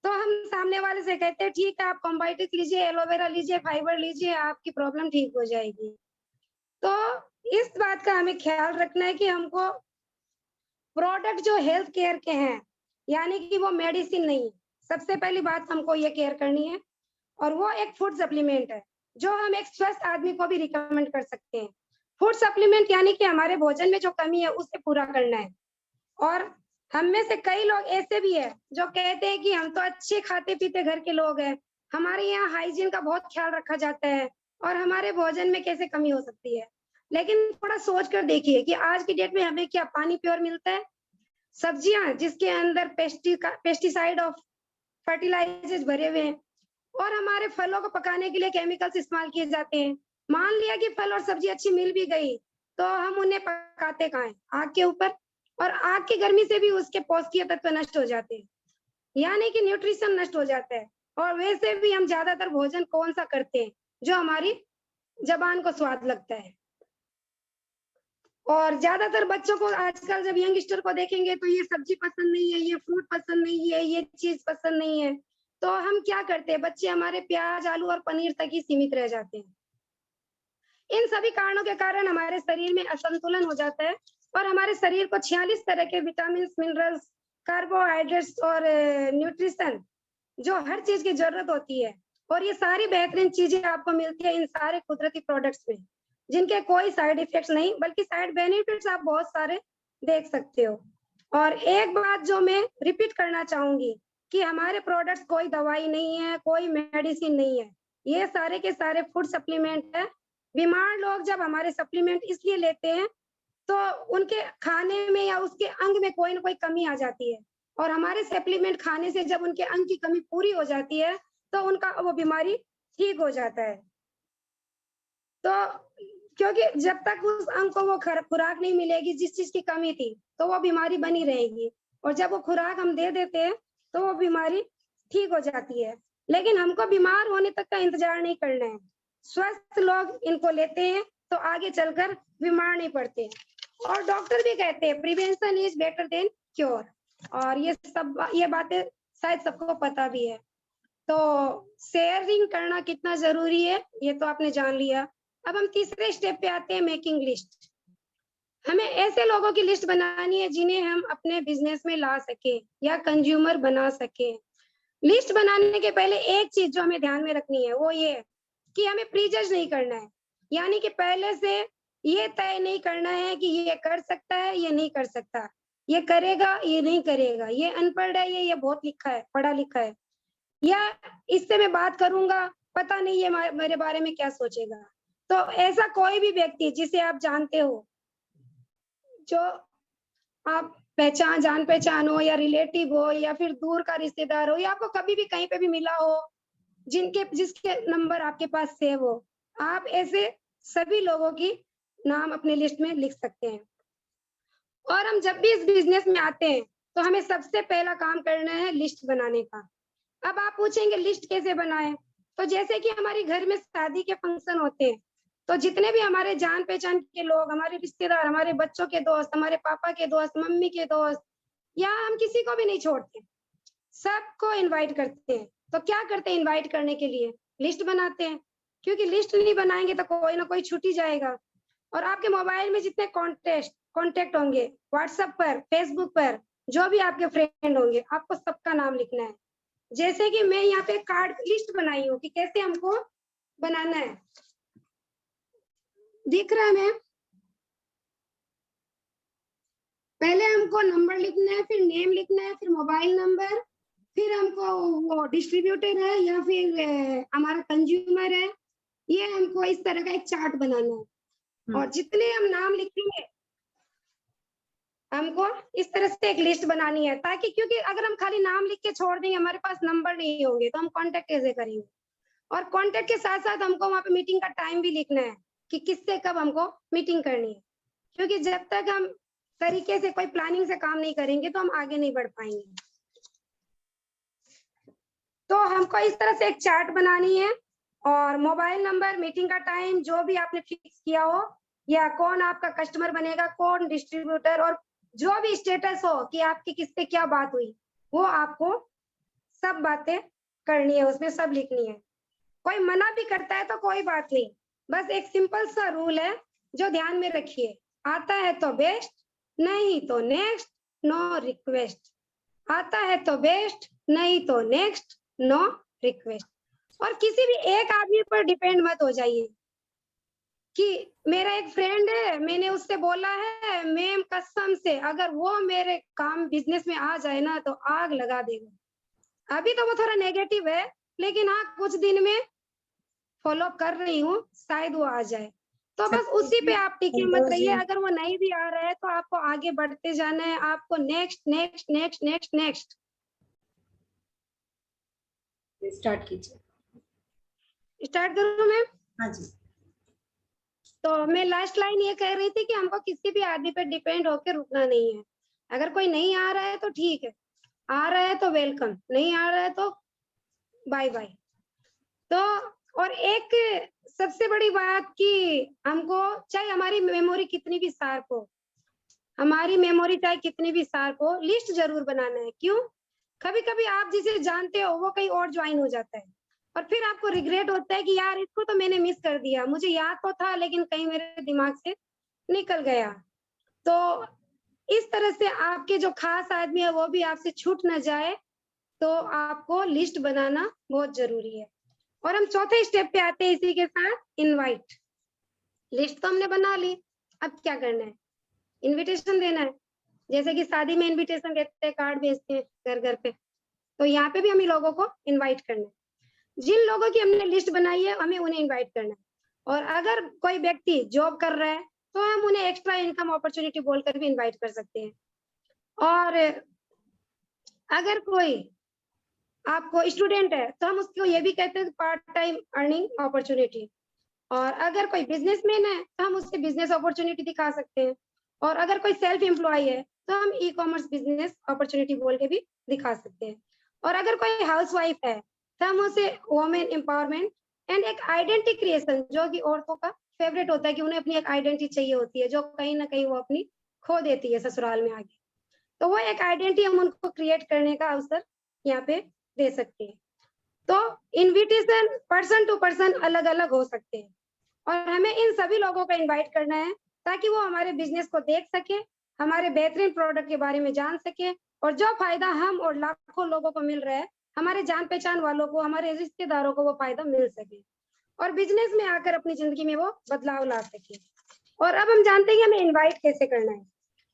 तो हम सामने वाले से कहते हैं ठीक है, आप कॉम्बाइटिस लीजिए, एलोवेरा लीजिए, फाइबर लीजिए, आपकी प्रॉब्लम ठीक हो जाएगी। तो इस बात का हमें ख्याल रखना है कि हमको प्रोडक्ट जो हेल्थ केयर के हैं, यानी कि वो मेडिसिन नहीं है, सबसे पहली बात हमको ये केयर करनी है। और वो एक फूड सप्लीमेंट है जो हम एक स्वस्थ आदमी को भी रिकमेंड कर सकते हैं। फूड सप्लीमेंट यानी कि हमारे भोजन में जो कमी है उसे पूरा करना है। और हम में से कई लोग ऐसे भी है जो कहते हैं कि हम तो अच्छे खाते पीते घर के लोग हैं, हमारे यहाँ हाइजीन का बहुत ख्याल रखा जाता है, और हमारे भोजन में कैसे कमी हो सकती है। लेकिन थोड़ा सोच कर देखिए कि आज की डेट में हमें क्या पानी प्योर मिलता है? सब्जियां जिसके अंदर पेस्टिसाइड और फर्टिलाइजर्स भरे हुए हैं, और हमारे फलों को पकाने के लिए केमिकल्स इस्तेमाल किए जाते हैं। मान लिया कि फल और सब्जी अच्छी मिल भी गई तो हम उन्हें पकाते कहाँ हैं? आग के ऊपर। और आग की गर्मी से भी उसके पौष्टिक तत्व नष्ट हो जाते हैं, यानी कि न्यूट्रिशन नष्ट हो जाता है। और वैसे भी हम ज्यादातर भोजन कौन सा करते हैं जो हमारी जबान को स्वाद लगता है। और ज्यादातर बच्चों को आजकल जब यंगस्टर को देखेंगे तो ये सब्जी पसंद नहीं है, ये फ्रूट पसंद नहीं है, ये चीज पसंद नहीं है। तो हम क्या करते हैं? बच्चे हमारे प्याज, आलू और पनीर तक ही सीमित रह जाते हैं। इन सभी कारणों के कारण हमारे शरीर में असंतुलन हो जाता है, और हमारे शरीर को 46 तरह के विटामिन, मिनरल्स, कार्बोहाइड्रेट्स और न्यूट्रिशन जो हर चीज की जरूरत होती है, और ये सारी बेहतरीन चीजें आपको मिलती है इन सारे कुदरती प्रोडक्ट्स में, जिनके कोई साइड इफेक्ट्स नहीं बल्कि साइड बेनिफिट्स आप बहुत सारे देख सकते हो। और एक बात जो मैं रिपीट करना चाहूंगी कि हमारे प्रोडक्ट्स कोई दवाई नहीं है, कोई मेडिसिन नहीं है, ये सारे के सारे फूड सप्लीमेंट है। बीमार लोग जब हमारे सप्लीमेंट इसलिए लेते हैं तो उनके खाने में या उसके अंग में कोई ना कोई कमी आ जाती है, और हमारे सप्लीमेंट खाने से जब उनके अंग की कमी पूरी हो जाती है तो उनका वो बीमारी ठीक हो जाता है। तो क्योंकि जब तक उस अंग को वो खुराक नहीं मिलेगी जिस चीज की कमी थी तो वो बीमारी बनी रहेगी, और जब वो खुराक हम दे देते हैं तो वो बीमारी ठीक हो जाती है। लेकिन हमको बीमार होने तक का इंतजार नहीं करना है। स्वस्थ लोग इनको लेते हैं तो आगे चलकर बीमार नहीं पड़ते। और डॉक्टर भी कहते हैं prevention is better than cure, और ये बातें शायद सबको पता भी है। तो शेयरिंग करना कितना जरूरी है ये तो आपने जान लिया। अब हम तीसरे स्टेप पे आते हैं, मेकिंग लिस्ट। हमें ऐसे लोगों की लिस्ट बनानी है जिन्हें हम अपने बिजनेस में ला सके या कंज्यूमर बना सके। लिस्ट बनाने के पहले एक चीज जो हमें ध्यान में रखनी है वो ये है कि हमें प्रीजज नहीं करना है, यानी कि पहले से ये तय नहीं करना है कि ये कर सकता है, ये नहीं कर सकता, ये करेगा, ये नहीं करेगा, ये अनपढ़ है, ये बहुत लिखा है, पढ़ा लिखा है, या इससे मैं बात करूंगा, पता नहीं ये मेरे बारे में क्या सोचेगा। तो ऐसा कोई भी व्यक्ति जिसे आप जानते हो, जो आप जान पहचान हो या रिलेटिव हो या फिर दूर का रिश्तेदार हो या आपको कभी भी कहीं पे भी मिला हो, जिसके नंबर आपके पास सेव हो, आप ऐसे सभी लोगों की नाम अपने लिस्ट में लिख सकते हैं। और हम जब भी इस बिजनेस में आते हैं तो हमें सबसे पहला काम करना है लिस्ट बनाने का। अब आप पूछेंगे लिस्ट कैसे बनाएं? तो जैसे कि हमारे घर में शादी के फंक्शन होते हैं, तो जितने भी हमारे जान पहचान के लोग, हमारे रिश्तेदार, हमारे बच्चों के दोस्त, हमारे पापा के दोस्त, मम्मी के दोस्त, या हम किसी को भी नहीं छोड़ते, सबको इनवाइट करते हैं। तो क्या करते हैं इनवाइट करने के लिए? लिस्ट बनाते हैं, क्योंकि लिस्ट नहीं बनाएंगे तो कोई ना कोई छूट ही जाएगा। और आपके मोबाइल में जितने कॉन्टेक्ट होंगे, व्हाट्सएप पर, फेसबुक पर, जो भी आपके फ्रेंड होंगे, आपको सबका नाम लिखना है। जैसे कि मैं यहाँ पे कार्ड लिस्ट बनाई हूँ कि कैसे हमको बनाना है, दिख रहा है मैम? पहले हमको नंबर लिखना है, फिर नेम लिखना है, फिर मोबाइल नंबर, फिर हमको वो डिस्ट्रीब्यूटर है या फिर हमारा कंज्यूमर है, ये हमको इस तरह का एक चार्ट बनाना है। और जितने हम नाम लिखेंगे हमको इस तरह से एक लिस्ट बनानी है, ताकि क्योंकि अगर हम खाली नाम लिख के छोड़ देंगे, हमारे पास नंबर नहीं होंगे, तो हम कांटेक्ट कैसे करेंगे? और कांटेक्ट के साथ साथ हमको वहाँ पे मीटिंग का टाइम भी लिखना है कि किससे कब हमको मीटिंग करनी है, क्योंकि जब तक हम तरीके से कोई प्लानिंग से काम नहीं करेंगे तो हम आगे नहीं बढ़ पाएंगे। तो हमको इस तरह से एक चार्ट बनानी है, और मोबाइल नंबर, मीटिंग का टाइम जो भी आपने फिक्स किया हो, या कौन आपका कस्टमर बनेगा, कौन डिस्ट्रीब्यूटर, और जो भी स्टेटस हो कि आपकी किससे क्या बात हुई, वो आपको सब बातें करनी है, उसमें सब लिखनी है। कोई मना भी करता है तो कोई बात नहीं, बस एक सिंपल सा रूल है जो ध्यान में रखिए, आता है तो बेस्ट, नहीं तो नेक्स्ट, नो रिक्वेस्ट। आता है तो बेस्ट, नहीं तो नेक्स्ट, नो रिक्वेस्ट। और किसी भी एक आदमी पर डिपेंड मत हो जाइए कि मेरा एक फ्रेंड है, मैंने उससे बोला है, मैम कसम से अगर वो मेरे काम बिजनेस में आ जाए ना तो आग लगा देगा। अभी तो वो थोड़ा नेगेटिव है, लेकिन हाँ कुछ दिन में फॉलो कर रही हूँ, शायद वो आ जाए। तो बस उसी पे आप टिके मत रहिए, अगर वो नहीं भी आ रहा है तो आपको आगे बढ़ते जाना है, आपको next next next next next start कीजिए। स्टार्ट करूँ मैम? हाँ जी। तो मैं लास्ट लाइन ये कह रही थी कि हमको किसी भी आदमी पर डिपेंड होकर रुकना नहीं है। अगर कोई नहीं आ रहा है तो ठीक है, आ रहा है तो वेलकम, नहीं आ रहा है तो बाय बाय। तो और एक सबसे बड़ी बात कि हमको चाहे हमारी मेमोरी कितनी भी शार्प हो, हमारी मेमोरी चाहे कितनी भी शार्प हो, लिस्ट जरूर बनाना है। क्यों? कभी कभी आप जिसे जानते हो वो कहीं और ज्वाइन हो जाता है, और फिर आपको रिग्रेट होता है कि यार इसको तो मैंने मिस कर दिया, मुझे याद तो था लेकिन कहीं मेरे दिमाग से निकल गया। तो इस तरह से आपके जो खास आदमी है वो भी आपसे छूट ना जाए, तो आपको लिस्ट बनाना बहुत जरूरी है। और हम चौथे स्टेप पे आते हैं इसी के साथ, इनवाइट। लिस्ट तो हमने बना ली, अब क्या करना है? इनविटेशन देना है। जैसे कि शादी में इनविटेशन देते हैं, कार्ड भेजते हैं घर घर पे, तो यहाँ पे भी हमें लोगों को इनवाइट करना है। जिन लोगों की हमने लिस्ट बनाई है हमें उन्हें इनवाइट करना है। और अगर कोई व्यक्ति जॉब कर रहा है तो हम उन्हें एक्स्ट्रा इनकम अपॉर्चुनिटी बोलकर भी इनवाइट कर सकते हैं। और अगर कोई आपको स्टूडेंट है तो हम उसको ये भी कहते हैं पार्ट टाइम अर्निंग अपॉर्चुनिटी। और अगर कोई बिजनेसमैन है तो हम उससे बिजनेस अपॉर्चुनिटी दिखा सकते हैं। और अगर कोई सेल्फ एम्प्लॉय है तो हम ई कॉमर्स बिजनेस अपॉर्चुनिटी बोल के भी दिखा सकते हैं। और अगर कोई हाउसवाइफ है तो हम उसे वुमेन एम्पावरमेंट एंड एक आइडेंटिटी क्रिएशन, जो कि औरतों का फेवरेट होता है कि उन्हें अपनी एक आइडेंटिटी चाहिए होती है, जो कहीं ना कहीं वो अपनी खो देती है ससुराल में आगे, तो वो एक आइडेंटिटी हम उनको क्रिएट करने का अवसर यहाँ पे दे सकते हैं। तो इनविटेशन पर्सन टू पर्सन अलग अलग हो सकते हैं, और हमें इन सभी लोगों को इनवाइट करना है ताकि वो हमारे बिजनेस को देख सके, हमारे बेहतरीन प्रोडक्ट के बारे में जान सके, और जो फायदा हम और लाखों लोगों को मिल रहा है, हमारे जान पहचान वालों को, हमारे रिश्तेदारों को वो फायदा मिल सके और बिजनेस में आकर अपनी जिंदगी में वो बदलाव ला सके। और अब हम जानते हैं कि हमें इनवाइट कैसे करना है,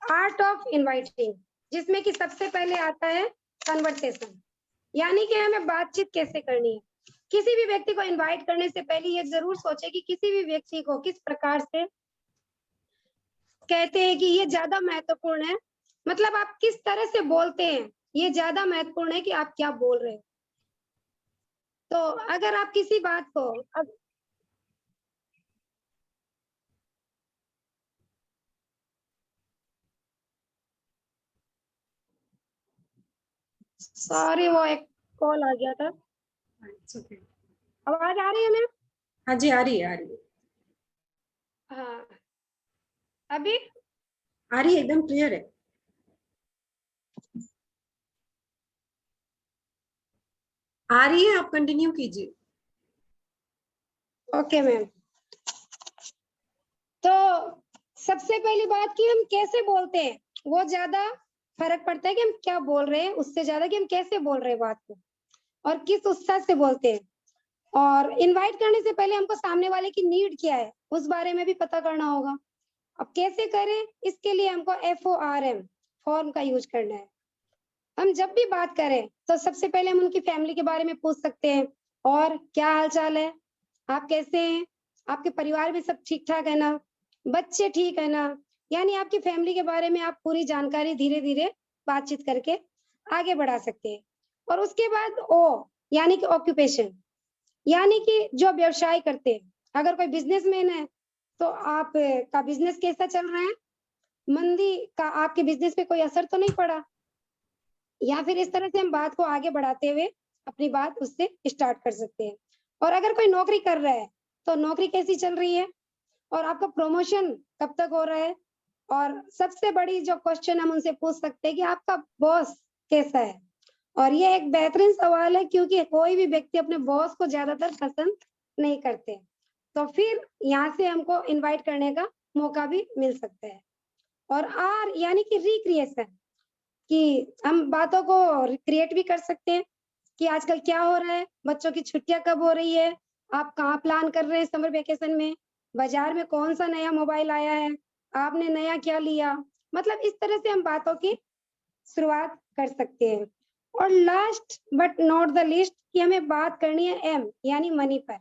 आर्ट ऑफ इनवाइटिंग, जिसमें कि सबसे पहले आता है कन्वर्सेशन, यानी कि हमें बातचीत कैसे करनी है। किसी भी व्यक्ति को इनवाइट करने से पहले ये जरूर सोचे कि किसी भी व्यक्ति को किस प्रकार से कहते हैं कि ये ज्यादा महत्वपूर्ण है, मतलब आप किस तरह से बोलते हैं ये ज्यादा महत्वपूर्ण है कि आप क्या बोल रहे हैं। तो अगर आप किसी बात को सॉरी, वो एक कॉल आ गया था। It's okay. आवाज आ रही है मैम? हाँ जी, आ रही है, आ रही है, हाँ, अभी आ रही है, एकदम क्लियर है। आ रही है, आप कंटिन्यू कीजिए। Okay ma'am. तो सबसे पहली बात कि हम कैसे बोलते हैं, वो ज्यादा फर्क पड़ता है कि हम क्या बोल रहे हैं, उससे ज्यादा कि हम कैसे बोल रहे हैं बात को और किस उत्साह से बोलते हैं। और इनवाइट करने से पहले हमको सामने वाले की नीड क्या है उस बारे में भी पता करना होगा। अब कैसे करें, इसके लिए हमको FORM फॉर्म का यूज करना है। हम जब भी बात करें तो सबसे पहले हम उनकी फैमिली के बारे में पूछ सकते हैं, और क्या हालचाल है, आप कैसे हैं, आपके परिवार में सब ठीक ठाक है ना, बच्चे ठीक है ना, यानी आपकी फैमिली के बारे में आप पूरी जानकारी धीरे धीरे बातचीत करके आगे बढ़ा सकते हैं। और उसके बाद O यानी कि ऑक्यूपेशन, यानी कि जो व्यवसाय करते हैं, अगर कोई बिजनेसमैन है तो आप का बिजनेस कैसा चल रहा है, मंदी का आपके बिजनेस पे कोई असर तो नहीं पड़ा, या फिर इस तरह से हम बात को आगे बढ़ाते हुए अपनी बात उससे स्टार्ट कर सकते हैं। और अगर कोई नौकरी कर रहा है तो नौकरी कैसी चल रही है, और आपका प्रमोशन कब तक हो रहा है, और सबसे बड़ी जो क्वेश्चन हम उनसे पूछ सकते हैं कि आपका बॉस कैसा है। और ये एक बेहतरीन सवाल है, क्योंकि कोई भी व्यक्ति अपने बॉस को ज्यादातर पसंद नहीं करते, तो फिर यहाँ से हमको इनवाइट करने का मौका भी मिल सकता है। और R यानी कि रिक्रिएशन, कि हम बातों को क्रिएट भी कर सकते हैं कि आजकल क्या हो रहा है, बच्चों की छुट्टियां कब हो रही है, आप कहाँ प्लान कर रहे हैं समर वेकेशन में, बाजार में कौन सा नया मोबाइल आया है, आपने नया क्या लिया, मतलब इस तरह से हम बातों की शुरुआत कर सकते हैं। और last but not the list कि हमें बात करनी है M यानी मनी पर।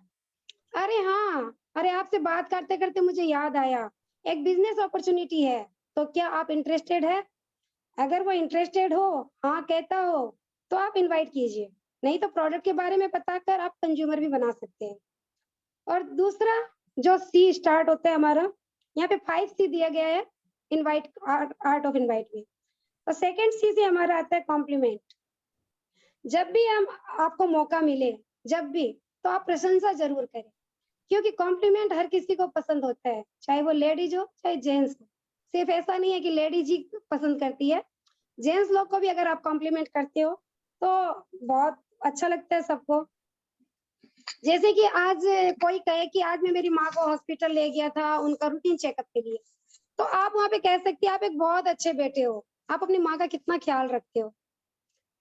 अरे हाँ, अरे आपसे बात करते करते मुझे याद आया, एक बिजनेस अपॉर्चुनिटी है, तो क्या आप इंटरेस्टेड है? अगर वो इंटरेस्टेड हो, हाँ कहता हो, तो आप इनवाइट कीजिए, नहीं तो प्रोडक्ट के बारे में बताकर आप कंज्यूमर भी बना सकते हैं। और दूसरा जो C स्टार्ट होता है हमारा, यहाँ पे 5C दिया गया है इनवाइट, आर्ट ऑफ इनवाइट में। तो सेकंड C से हमारा आता है कॉम्प्लीमेंट। जब भी हम आपको मौका मिले, जब भी, तो आप प्रशंसा जरूर करें, क्योंकि कॉम्प्लीमेंट हर किसी को पसंद होता है, चाहे वो लेडीज हो चाहे जेंट्स हो। सिर्फ ऐसा नहीं है कि लेडीज ही पसंद करती है, जेंट्स लोग को भी अगर आप कॉम्प्लीमेंट करते हो तो बहुत अच्छा लगता है सबको। जैसे कि आज कोई कहे कि आज मैं मेरी माँ को हॉस्पिटल ले गया था उनका रूटीन चेकअप के लिए, तो आप वहाँ पे कह सकते हैं आप एक बहुत अच्छे बेटे हो, आप अपनी माँ का कितना ख्याल रखते हो।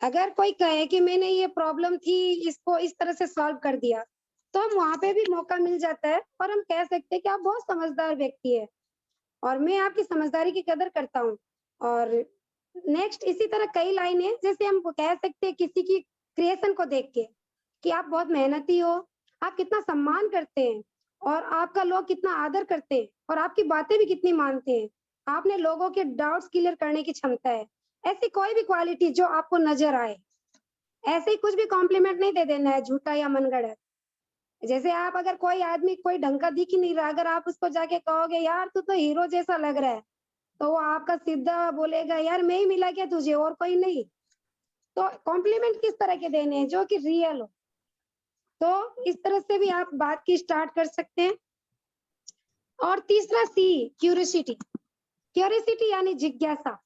अगर कोई कहे कि मैंने ये प्रॉब्लम थी इसको इस तरह से सॉल्व कर दिया, तो हम वहाँ पे भी मौका मिल जाता है और हम कह सकते हैं कि आप बहुत समझदार व्यक्ति है और मैं आपकी समझदारी की कदर करता हूँ। और नेक्स्ट इसी तरह कई लाइनें, जैसे हम कह सकते हैं किसी की क्रिएशन को देख के कि आप बहुत मेहनती हो, आप कितना सम्मान करते हैं और आपका लोग कितना आदर करते हैं और आपकी बातें भी कितनी मानते हैं, आपने लोगों के डाउट्स क्लियर करने की क्षमता है। ऐसी कोई भी क्वालिटी जो आपको नजर आए, ऐसे ही कुछ भी कॉम्प्लीमेंट नहीं दे देना है झूठा या मनगढ़ंत। जैसे आप अगर कोई आदमी कोई ढंग का दिख ही नहीं रहा, अगर आप उसको जाके कहोगे यार तू तो हीरो जैसा लग रहा है, तो वो आपका सीधा बोलेगा यार मैं ही मिला क्या तुझे और कोई नहीं। तो कॉम्प्लीमेंट किस तरह के देने हैं, जो कि रियल हो। तो इस तरह से भी आप बात की स्टार्ट कर सकते हैं। और तीसरा C क्यूरियोसिटी। क्यूरियोसिटी यानी जिज्ञासा।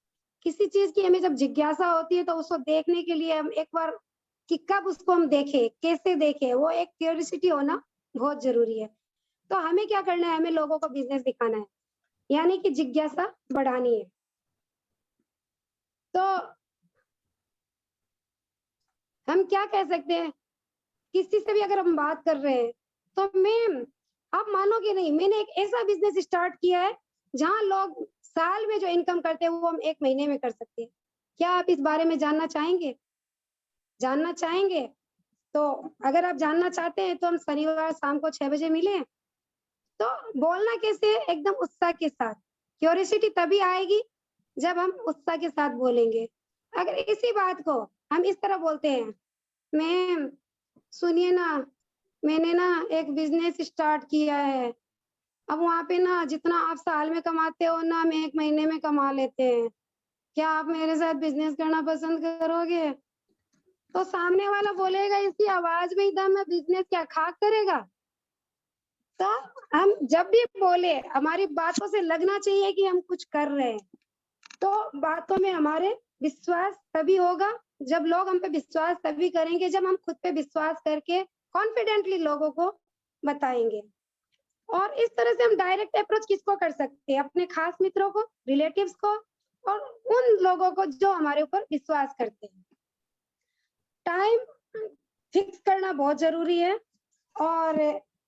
किसी चीज की हमें जब जिज्ञासा होती है तो उसको देखने के लिए हम एक बार कि कब उसको हम देखें, कैसे देखें, वो एक क्यूरियोसिटी होना बहुत जरूरी है। तो हमें क्या करना है, हमें लोगों को बिजनेस दिखाना है। यानी कि जिज्ञासा बढ़ानी है। तो हम क्या कह सकते हैं, किसी से भी अगर हम बात कर रहे हैं तो मैम आप मानोगे नहीं, मैंने एक ऐसा बिजनेस स्टार्ट किया है जहां लोग साल में जो इनकम करते हैं वो हम 1 महीने में कर सकते हैं। क्या आप इस बारे में जानना चाहेंगे? जानना चाहेंगे? तो अगर आप जानना चाहते हैं तो हम शनिवार शाम को 6 बजे मिलें। तो बोलना कैसे है? एकदम उत्साह के साथ। क्यूरियोसिटी तभी आएगी जब हम उत्साह के साथ बोलेंगे। अगर इसी बात को हम इस तरह बोलते हैं, मैम सुनिए ना, मैंने ना एक बिजनेस स्टार्ट किया है। अब वहाँ पे ना जितना आप साल में कमाते हो ना, हम 1 महीने में कमा लेते हैं। क्या आप मेरे साथ बिजनेस करना पसंद करोगे? तो सामने वाला बोलेगा इसकी आवाज में ही दम है, बिजनेस क्या खाक करेगा? तो हम जब भी बोले हमारी बातों से लगना चाहिए कि हम कुछ कर रहे हैं। तो बातों में हमारे विश्वास तभी होगा, जब लोग हम पे विश्वास तभी करेंगे जब हम खुद पे विश्वास करके कॉन्फिडेंटली लोगों को बताएंगे। और इस तरह से हम डायरेक्ट अप्रोच किसको कर सकते हैं? अपने खास मित्रों को, रिलेटिव्स को और उन लोगों को जो हमारे ऊपर विश्वास करते हैं। टाइम फिक्स करना बहुत जरूरी है और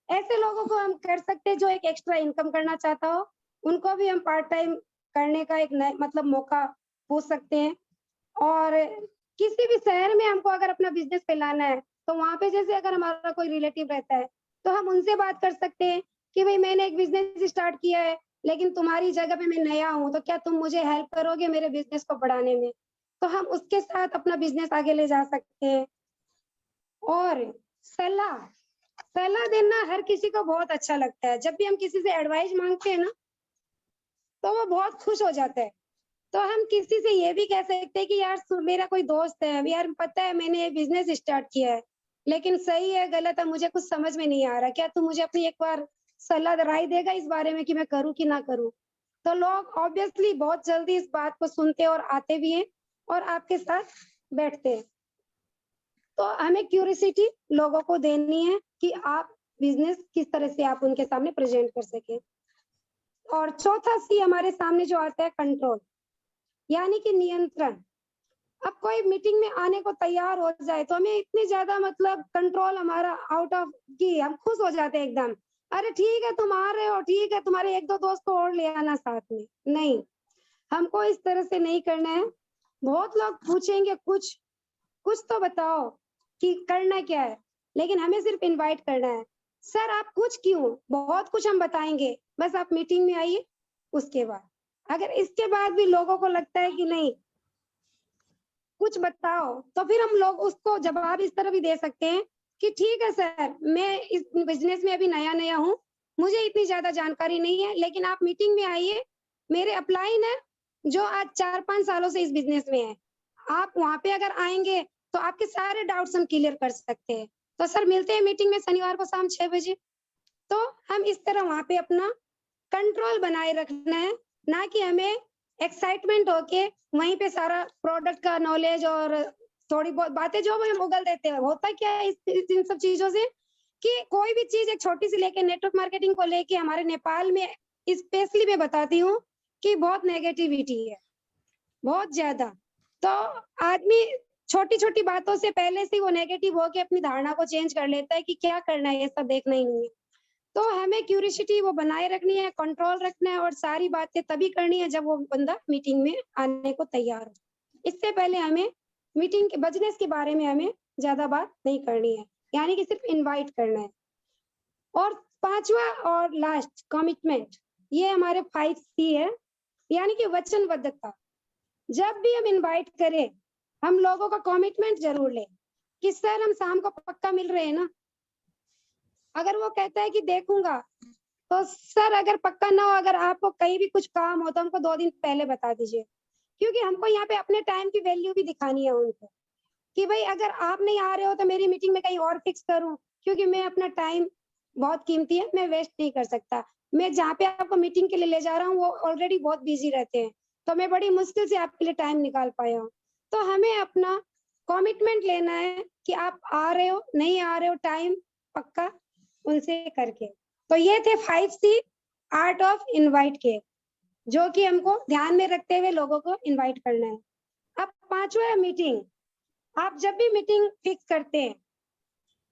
ऐसे लोगों को हम कर सकते हैं जो एक एक्स्ट्रा इनकम करना चाहता हो, उनको भी हम पार्ट टाइम करने का एक मतलब मौका पूछ सकते हैं। और किसी भी शहर में हमको अगर अपना बिजनेस फैलाना है तो वहां पे जैसे अगर हमारा कोई रिलेटिव रहता है तो हम उनसे बात कर सकते हैं कि भाई मैंने एक बिजनेस स्टार्ट किया है लेकिन तुम्हारी जगह पे मैं नया हूँ, तो क्या तुम मुझे हेल्प करोगे मेरे बिजनेस को बढ़ाने में? तो हम उसके साथ अपना बिजनेस आगे ले जा सकते हैं। और सलाह सलाह देना हर किसी को बहुत अच्छा लगता है। जब भी हम किसी से एडवाइस मांगते हैं ना तो वो बहुत खुश हो जाता है। तो हम किसी से ये भी कह सकते हैं कि यार मेरा कोई दोस्त है, अभी यार पता है मैंने ये बिजनेस स्टार्ट किया है लेकिन सही है गलत है मुझे कुछ समझ में नहीं आ रहा, क्या तू मुझे अपनी एक बार सलाह राय देगा इस बारे में कि मैं करूँ कि ना करूँ? तो लोग ऑब्वियसली बहुत जल्दी इस बात को सुनते हैं और आते भी हैं और आपके साथ बैठते हैं। तो हमें क्यूरियोसिटी लोगों को देनी है कि आप बिजनेस किस तरह से आप उनके सामने प्रेजेंट कर सके। और चौथा सी हमारे सामने जो आता है कंट्रोल, यानी कि नियंत्रण। अब कोई मीटिंग में आने को तैयार हो जाए तो हमें इतनी ज्यादा मतलब कंट्रोल हमारा आउट ऑफ की, हम खुश हो जाते हैं एकदम, अरे ठीक है तुम आ रहे हो, ठीक है तुम्हारे 1-2 दोस्त को और ले आना साथ में। नहीं, हमको इस तरह से नहीं करना है। बहुत लोग पूछेंगे कुछ कुछ तो बताओ कि करना क्या है, लेकिन हमें सिर्फ इनवाइट करना है। सर आप कुछ क्यों, बहुत कुछ हम बताएंगे, बस आप मीटिंग में आइए। उसके बाद अगर इसके बाद भी लोगों को लगता है कि नहीं कुछ बताओ, तो फिर हम लोग उसको जवाब इस तरह भी दे सकते हैं कि ठीक है सर मैं इस बिजनेस में अभी नया नया हूँ, मुझे इतनी ज्यादा जानकारी नहीं है, लेकिन आप मीटिंग में आइए, मेरे अपलाइन है जो आज 4-5 सालों से इस बिजनेस में है, आप वहां पे अगर आएंगे तो आपके सारे डाउट्स हम क्लियर कर सकते हैं। तो सर मिलते हैं मीटिंग में शनिवार को शाम 6 बजे। तो हम इस तरह वहां पे अपना कंट्रोल बनाए रखना है, ना कि हमें एक्साइटमेंट होके वहीं पे सारा प्रोडक्ट का नॉलेज और थोड़ी बहुत बातें जो हम उगल देते हैं। होता क्या है इन सब चीजों से कि कोई भी चीज एक छोटी सी लेके नेटवर्क मार्केटिंग को लेके हमारे नेपाल में स्पेशली मैं बताती हूँ कि बहुत नेगेटिविटी है, बहुत ज्यादा। तो आदमी छोटी छोटी बातों से पहले से वो नेगेटिव होके अपनी धारणा को चेंज कर लेता है कि क्या करना है, ये सब देखना ही नहीं है। तो हमें क्यूरियोसिटी वो बनाए रखनी है, कंट्रोल रखना है और सारी बातें तभी करनी है जब वो बंदा मीटिंग में आने को तैयार हो। इससे पहले हमें मीटिंग के बिजनेस के बारे में हमें ज्यादा बात नहीं करनी है, यानी कि सिर्फ इनवाइट करना है। और पांचवा और लास्ट कमिटमेंट, ये हमारे 5C है, यानी कि वचनबद्धता। जब भी हम इनवाइट करें हम लोगों का कमिटमेंट जरूर लें कि सर हम शाम को पक्का मिल रहे हैं ना। अगर वो कहता है कि देखूंगा, तो सर अगर पक्का ना हो, अगर आपको कहीं भी कुछ काम हो तो हमको 2 दिन पहले बता दीजिए, क्योंकि हमको यहाँ पे अपने टाइम की वैल्यू भी दिखानी है उनको कि भाई अगर आप नहीं आ रहे हो तो मेरी मीटिंग में कहीं और फिक्स करूं, क्योंकि मैं अपना टाइम बहुत कीमती है, मैं वेस्ट नहीं कर सकता। मैं जहाँ पे आपको मीटिंग के लिए ले जा रहा हूँ वो ऑलरेडी बहुत बिजी रहते हैं, तो मैं बड़ी मुश्किल से आपके लिए टाइम निकाल पाया हूँ। तो हमें अपना कमिटमेंट लेना है कि आप आ रहे हो नहीं आ रहे हो, टाइम पक्का उनसे करके। तो ये थे 5C आर्ट ऑफ इनवाइट के। जो कि हमको ध्यान में रखते हुए लोगों को इनवाइट करना है। अब 5वां है मीटिंग। आप जब भी मीटिंग फिक्स करते हैं,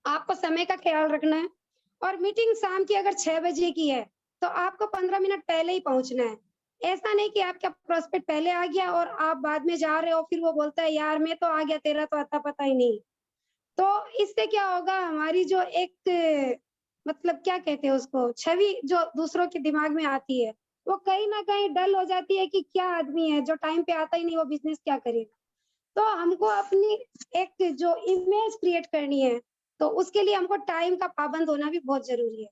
आपको समय का ख्याल रखना है, और मीटिंग शाम की अगर 6 बजे की है, तो आपको 15 मिनट पहले ही पहुंचना है। ऐसा नहीं कि आपका प्रोस्पेक्ट पहले आ गया और आप बाद में जा रहे हो, फिर वो बोलता है यार मैं तो आ गया, तेरा तो आता पता ही नहीं। तो इससे क्या होगा, हमारी जो एक मतलब क्या कहते हैं उसको, छवि जो दूसरों के दिमाग में आती है, वो कहीं ना कहीं डल हो जाती है कि क्या आदमी है जो टाइम पे आता ही नहीं, वो बिजनेस क्या करेगा। तो हमको अपनी एक जो इमेज क्रिएट करनी है, तो उसके लिए हमको टाइम का पाबंद होना भी बहुत जरूरी है।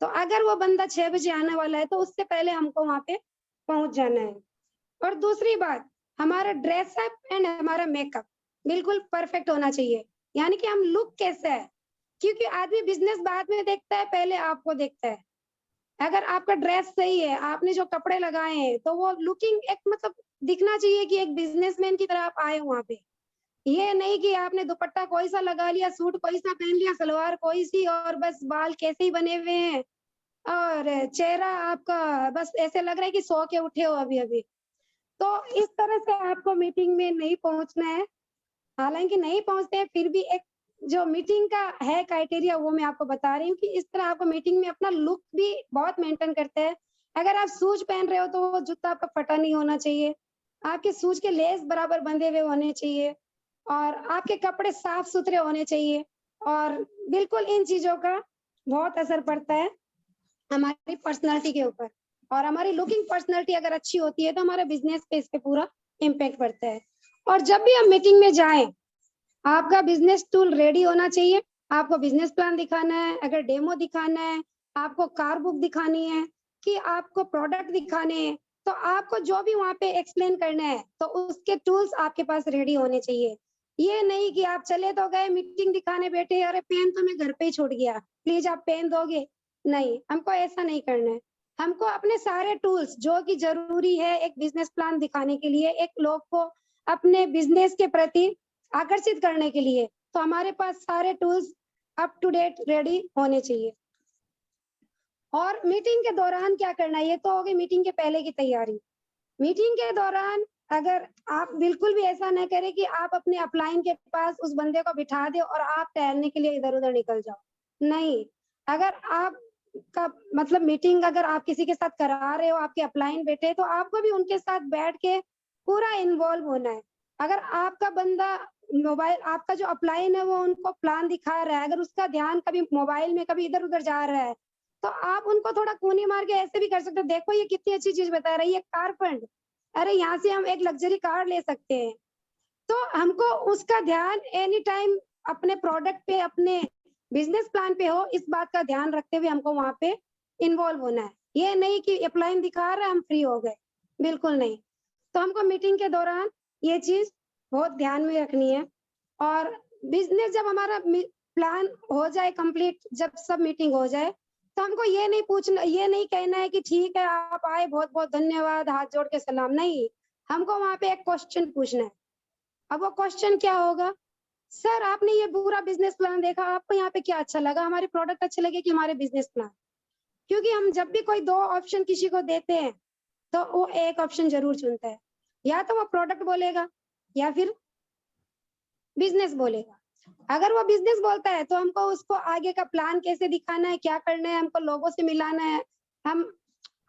तो अगर वो बंदा 6 बजे आने वाला है, तो उससे पहले हमको वहां पे पहुंच जाना है। और दूसरी बात, हमारा ड्रेसअप एंड हमारा मेकअप बिल्कुल परफेक्ट होना चाहिए। यानी कि हम लुक कैसा है, क्योंकि आदमी बिजनेस बाद में देखता है, पहले आपको देखता है। अगर आपका ड्रेस सही है, आपने जो कपड़े लगाए हैं, तो वो लुकिंग एक मतलब दिखना चाहिए कि एक बिजनेसमैन की तरह आप आए वहां पे। ये नहीं कि आपने दुपट्टा कोई सा लगा लिया, सूट कोई सा पहन लिया, सलवार कोई सी, और बस बाल कैसे ही बने हुए हैं, और चेहरा आपका बस ऐसे लग रहा है कि सो के उठे हो अभी अभी। तो इस तरह से आपको मीटिंग में नहीं पहुंचना है। हालांकि नहीं पहुंचते हैं, फिर भी एक जो मीटिंग का है क्राइटेरिया, वो मैं आपको बता रही हूँ कि इस तरह आपको मीटिंग में अपना लुक भी बहुत मेंटेन करते हैं। अगर आप शूज पहन रहे हो, तो वो जूता आपका फटा नहीं होना चाहिए, आपके शूज के लेस बराबर बंधे हुए होने चाहिए, और आपके कपड़े साफ सुथरे होने चाहिए। और बिल्कुल इन चीजों का बहुत असर पड़ता है हमारी पर्सनालिटी के ऊपर, और हमारी लुकिंग पर्सनालिटी अगर अच्छी होती है, तो हमारा बिजनेस पे इस पे पूरा इम्पैक्ट पड़ता है। और जब भी हम मीटिंग में जाएं, आपका बिजनेस टूल रेडी होना चाहिए। आपको बिजनेस प्लान दिखाना है, अगर डेमो दिखाना है, आपको कार बुक दिखानी है, कि आपको प्रोडक्ट दिखाने हैं, तो आपको जो भी वहां पे एक्सप्लेन करना है, तो उसके टूल्स आपके पास रेडी होने चाहिए। ये नहीं कि आप चले तो गए, मीटिंग दिखाने बैठे, अरे पेन तो मैं घर पे ही छोड़ गया, प्लीज आप पेन दोगे। नहीं, हमको ऐसा नहीं करना है। हमको अपने सारे टूल्स जो कि जरूरी है एक बिजनेस प्लान दिखाने के लिए, एक लोग को अपने बिजनेस के प्रति आकर्षित करने के लिए, तो हमारे पास सारे tools up to date ready होने चाहिए। और मीटिंग के दौरान क्या करना है, ये तो हो गई मीटिंग के पहले की तैयारी। मीटिंग के दौरान अगर आप बिल्कुल भी ऐसा न करें कि आप अपने अपलाइन के पास उस बंदे को बिठा दे और आप टहलने के लिए इधर उधर निकल जाओ। नहीं, अगर आप का मतलब मीटिंग अगर आप किसी के साथ करा रहे हो, आपके अपलाइन बैठे, तो आपको भी उनके साथ बैठ के पूरा इन्वॉल्व होना है। अगर आपका बंदा मोबाइल, आपका जो अपलाइन है वो उनको प्लान दिखा रहा है, अगर उसका ध्यान कभी मोबाइल में कभी इधर उधर जा रहा है, तो आप उनको थोड़ा कूनी मार के ऐसे भी कर सकते हो, देखो ये कितनी अच्छी चीज बता रही है, कार फंड, अरे यहाँ से हम एक लग्जरी कार ले सकते हैं। तो हमको उसका ध्यान एनी टाइम अपने प्रोडक्ट पे, अपने बिजनेस प्लान पे हो, इस बात का ध्यान रखते हुए हमको वहां पे इन्वॉल्व होना है। ये नहीं कि अपलाइन दिखा रहा है हम फ्री हो गए, बिल्कुल नहीं। तो हमको मीटिंग के दौरान ये चीज बहुत ध्यान में रखनी है। और बिजनेस जब हमारा प्लान हो जाए कंप्लीट, जब सब मीटिंग हो जाए, तो हमको ये नहीं पूछना, ये नहीं कहना है कि ठीक है आप आए, बहुत बहुत धन्यवाद, हाथ जोड़ के सलाम। नहीं, हमको वहां पे एक क्वेश्चन पूछना है। अब वो क्वेश्चन क्या होगा, सर आपने ये पूरा बिजनेस प्लान देखा, आपको यहाँ पे क्या अच्छा लगा, हमारे प्रोडक्ट अच्छे लगे कि हमारे बिजनेस प्लान। क्योंकि हम जब भी कोई 2 ऑप्शन किसी को देते हैं, तो वो एक ऑप्शन जरूर चुनता है, या तो वो प्रोडक्ट बोलेगा या फिर बिजनेस बोलेगा। अगर वो बिजनेस बोलता है, तो हमको उसको आगे का प्लान कैसे दिखाना है, क्या करना है, हमको लोगों से मिलाना है। हम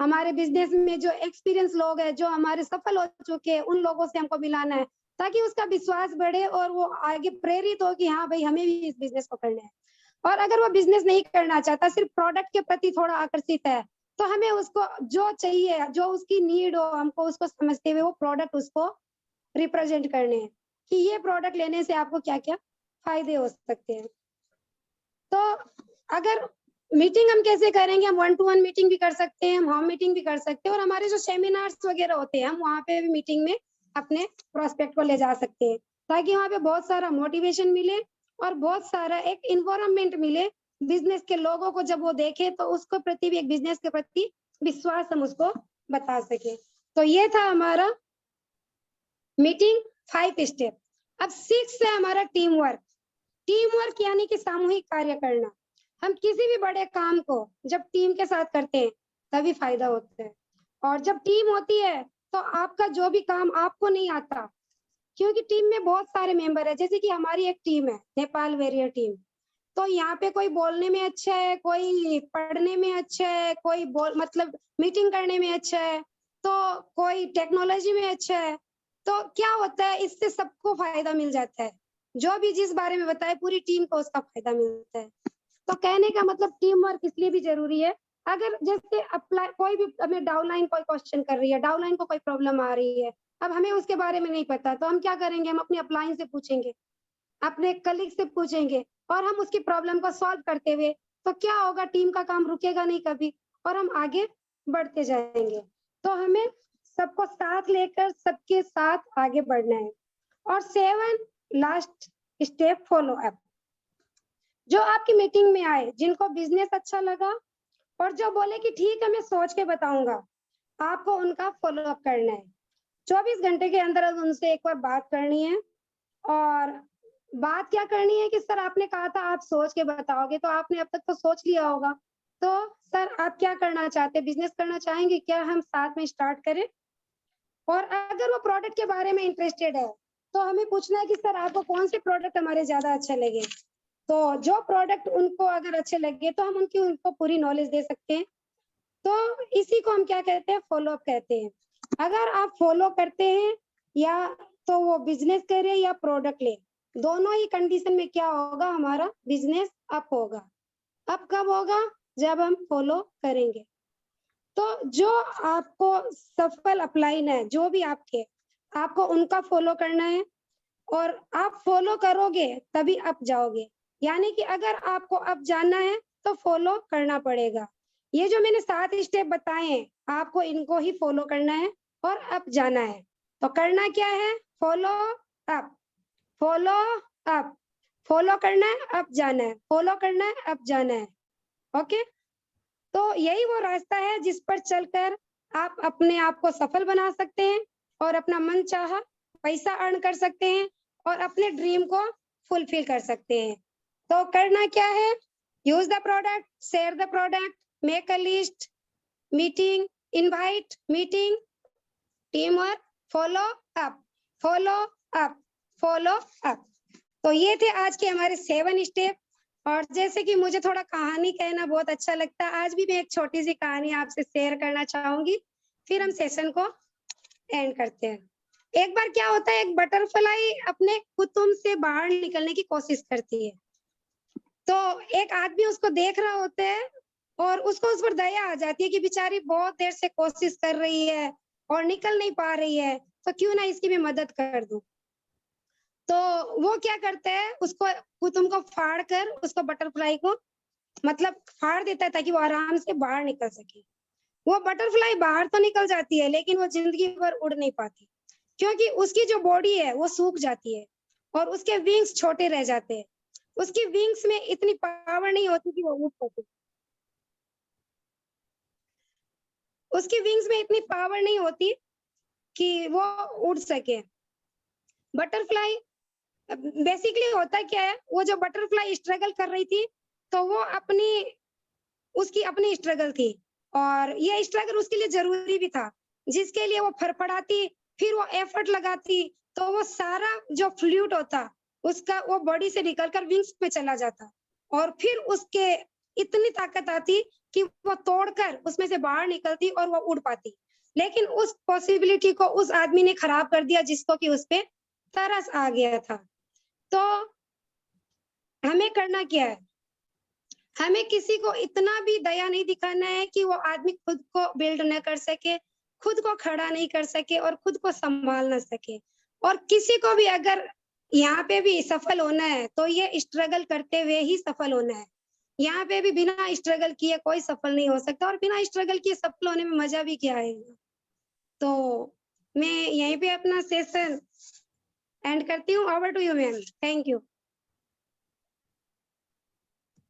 हमारे बिजनेस में जो एक्सपीरियंस लोग हैं, जो हमारे सफल हो चुके हैं, उन लोगों से हमको मिलाना है, ताकि उसका विश्वास बढ़े और वो आगे प्रेरित हो कि हाँ भाई हमें भी इस बिजनेस को करना है। और अगर वो बिजनेस नहीं करना चाहता, सिर्फ प्रोडक्ट के प्रति थोड़ा आकर्षित है, तो हमें उसको जो चाहिए, जो उसकी नीड हो, हमको उसको समझते हुए वो प्रोडक्ट उसको रिप्रेजेंट करने हैं कि ये प्रोडक्ट लेने से आपको क्या क्या फायदे हो सकते हैं। तो अगर मीटिंग हम कैसे करेंगे, हम 1 to 1 मीटिंग भी कर सकते हैं, हम होम मीटिंग भी कर सकते हैं, और हमारे जो सेमिनार्स वगैरह होते हैं, हम वहाँ पे भी मीटिंग में अपने प्रोस्पेक्ट को ले जा सकते हैं, ताकि वहाँ पे बहुत सारा मोटिवेशन मिले और बहुत सारा एक इन्वायरमेंट मिले बिजनेस के लोगों को। जब वो देखे, तो उसको प्रति भी एक बिजनेस के प्रति विश्वास हम उसको बता सके। तो ये था हमारा मीटिंग 5 स्टेप। अब 6 है हमारा टीम वर्क। टीम वर्क यानी कि सामूहिक कार्य करना। हम किसी भी बड़े काम को जब टीम के साथ करते हैं, तभी फायदा होता है। और जब टीम होती है तो आपका जो भी काम आपको नहीं आता, क्योंकि टीम में बहुत सारे मेंबर है, जैसे कि हमारी एक टीम है नेपाल वेरियर टीम, तो यहाँ पे कोई बोलने में अच्छा है, कोई पढ़ने में अच्छा है, कोई मतलब मीटिंग करने में अच्छा है, तो कोई टेक्नोलॉजी में अच्छा है। तो क्या होता है, इससे सबको फायदा मिल जाता है, जो भी जिस बारे में बताए पूरी टीम को उसका फायदा मिलता है। तो कहने का मतलब टीम वर्क इसलिए भी जरूरी है। अगर जैसे अप्लाई कोई भी हमें डाउनलाइन कोई क्वेश्चन कर रही है, डाउनलाइन को कोई प्रॉब्लम आ रही है, अब हमें उसके बारे में नहीं पता, तो हम क्या करेंगे, हम अपने अपलाइन से पूछेंगे, अपने कलीग से पूछेंगे, और हम उसकी प्रॉब्लम को सॉल्व करते हुए, तो क्या होगा, टीम का काम रुकेगा नहीं कभी, और हम आगे बढ़ते जाएंगे। तो हमें सबको साथ लेकर सबके साथ आगे बढ़ना है। और 7 लास्ट स्टेप फॉलो अप। जो आपकी मीटिंग में आए, जिनको बिजनेस अच्छा लगा और जो बोले कि ठीक है मैं सोच के बताऊंगा, आपको उनका फॉलो अप करना है। 24 घंटे के अंदर उनसे एक बार बात करनी है। और बात क्या करनी है कि सर आपने कहा था आप सोच के बताओगे, तो आपने अब तक तो सोच लिया होगा, तो सर आप क्या करना चाहते हैं, बिजनेस करना चाहेंगे क्या, हम साथ में स्टार्ट करें। और अगर वो प्रोडक्ट के बारे में इंटरेस्टेड है तो हमें पूछना है कि सर आपको कौन से प्रोडक्ट हमारे ज्यादा अच्छे लगे। तो जो प्रोडक्ट उनको अगर अच्छे लगे तो हम उनको पूरी नॉलेज दे सकते हैं। तो इसी को हम क्या कहते हैं, फॉलो अप कहते हैं। अगर आप फॉलो करते हैं, या तो वो बिजनेस करे या प्रोडक्ट ले, दोनों ही कंडीशन में क्या होगा, हमारा बिजनेस अप होगा। अब कब होगा, जब हम फॉलो करेंगे। तो जो आपको सफल अपलाइन है, जो भी आपको उनका फॉलो करना है, और आप फॉलो करोगे तभी अप जाओगे। यानी कि अगर आपको अप जाना है तो फॉलो करना पड़ेगा। ये जो मैंने 7 स्टेप बताए हैं, आपको इनको ही फॉलो करना है और अप जाना है। तो करना क्या है, follow up, follow up, follow करना है, अप जाना है, फॉलो करना है, अप जाना है। ओके, तो यही वो रास्ता है जिस पर चलकर आप अपने आप को सफल बना सकते हैं और अपना मन चाहा पैसा अर्न कर सकते हैं और अपने ड्रीम को फुलफिल कर सकते हैं। तो करना क्या है, use the product, share the product, make a list, meeting, invite meeting, team work, follow up, follow up, follow up. तो ये थे आज के हमारे 7 स्टेप। और जैसे कि मुझे थोड़ा कहानी कहना बहुत अच्छा लगता है, आज भी मैं एक छोटी सी कहानी आपसे शेयर करना चाहूंगी, फिर हम सेशन को एंड करते हैं। एक बार क्या होता है, एक बटरफ्लाई अपने कुतुम से बाहर निकलने की कोशिश करती है। तो एक आदमी उसको देख रहा होता है और उसको उस पर दया आ जाती है कि बेचारी बहुत देर से कोशिश कर रही है और निकल नहीं पा रही है, तो क्यों ना इसकी भी मदद कर दूं। तो वो क्या करता है, उसको कुतुम को फाड़ कर उसको बटरफ्लाई को मतलब फाड़ देता है ताकि वो आराम से बाहर निकल सके। वो बटरफ्लाई बाहर तो निकल जाती है लेकिन वो जिंदगी भर उड़ नहीं पाती, क्योंकि उसकी जो बॉडी है वो सूख जाती है और उसके विंग्स छोटे रह जाते हैं। उसकी विंग्स में इतनी पावर नहीं होती कि वो उड़ सके, उसकी विंग्स में इतनी पावर नहीं होती कि वो उड़ सके। बटरफ्लाई बेसिकली होता क्या है, वो जो बटरफ्लाई स्ट्रगल कर रही थी, तो वो उसकी अपनी स्ट्रगल थी और ये स्ट्रगल उसके लिए जरूरी भी था, जिसके लिए वो फड़फड़ाती, फिर वो एफर्ट लगाती, तो वो सारा जो फ्लूइड होता उसका वो बॉडी से निकलकर विंग्स पे चला जाता और फिर उसके इतनी ताकत आती कि वो तोड़कर उसमें से बाहर निकलती और वो उड़ पाती। लेकिन उस पॉसिबिलिटी को उस आदमी ने खराब कर दिया जिसको कि उस पे तरस आ गया था। तो हमें करना क्या है, हमें किसी को इतना भी दया नहीं दिखाना है कि वो आदमी खुद को बिल्ड न कर सके, खुद को खड़ा नहीं कर सके और खुद को संभाल ना सके। और किसी को भी अगर यहाँ पे भी सफल होना है तो ये स्ट्रगल करते हुए ही सफल होना है। यहाँ पे भी बिना स्ट्रगल किए कोई सफल नहीं हो सकता और बिना स्ट्रगल किए सफल होने में मजा भी क्या आएगा। तो मैं यहीं पे अपना सेशन एंड करती हूँ। Over to you ma'am, thank you.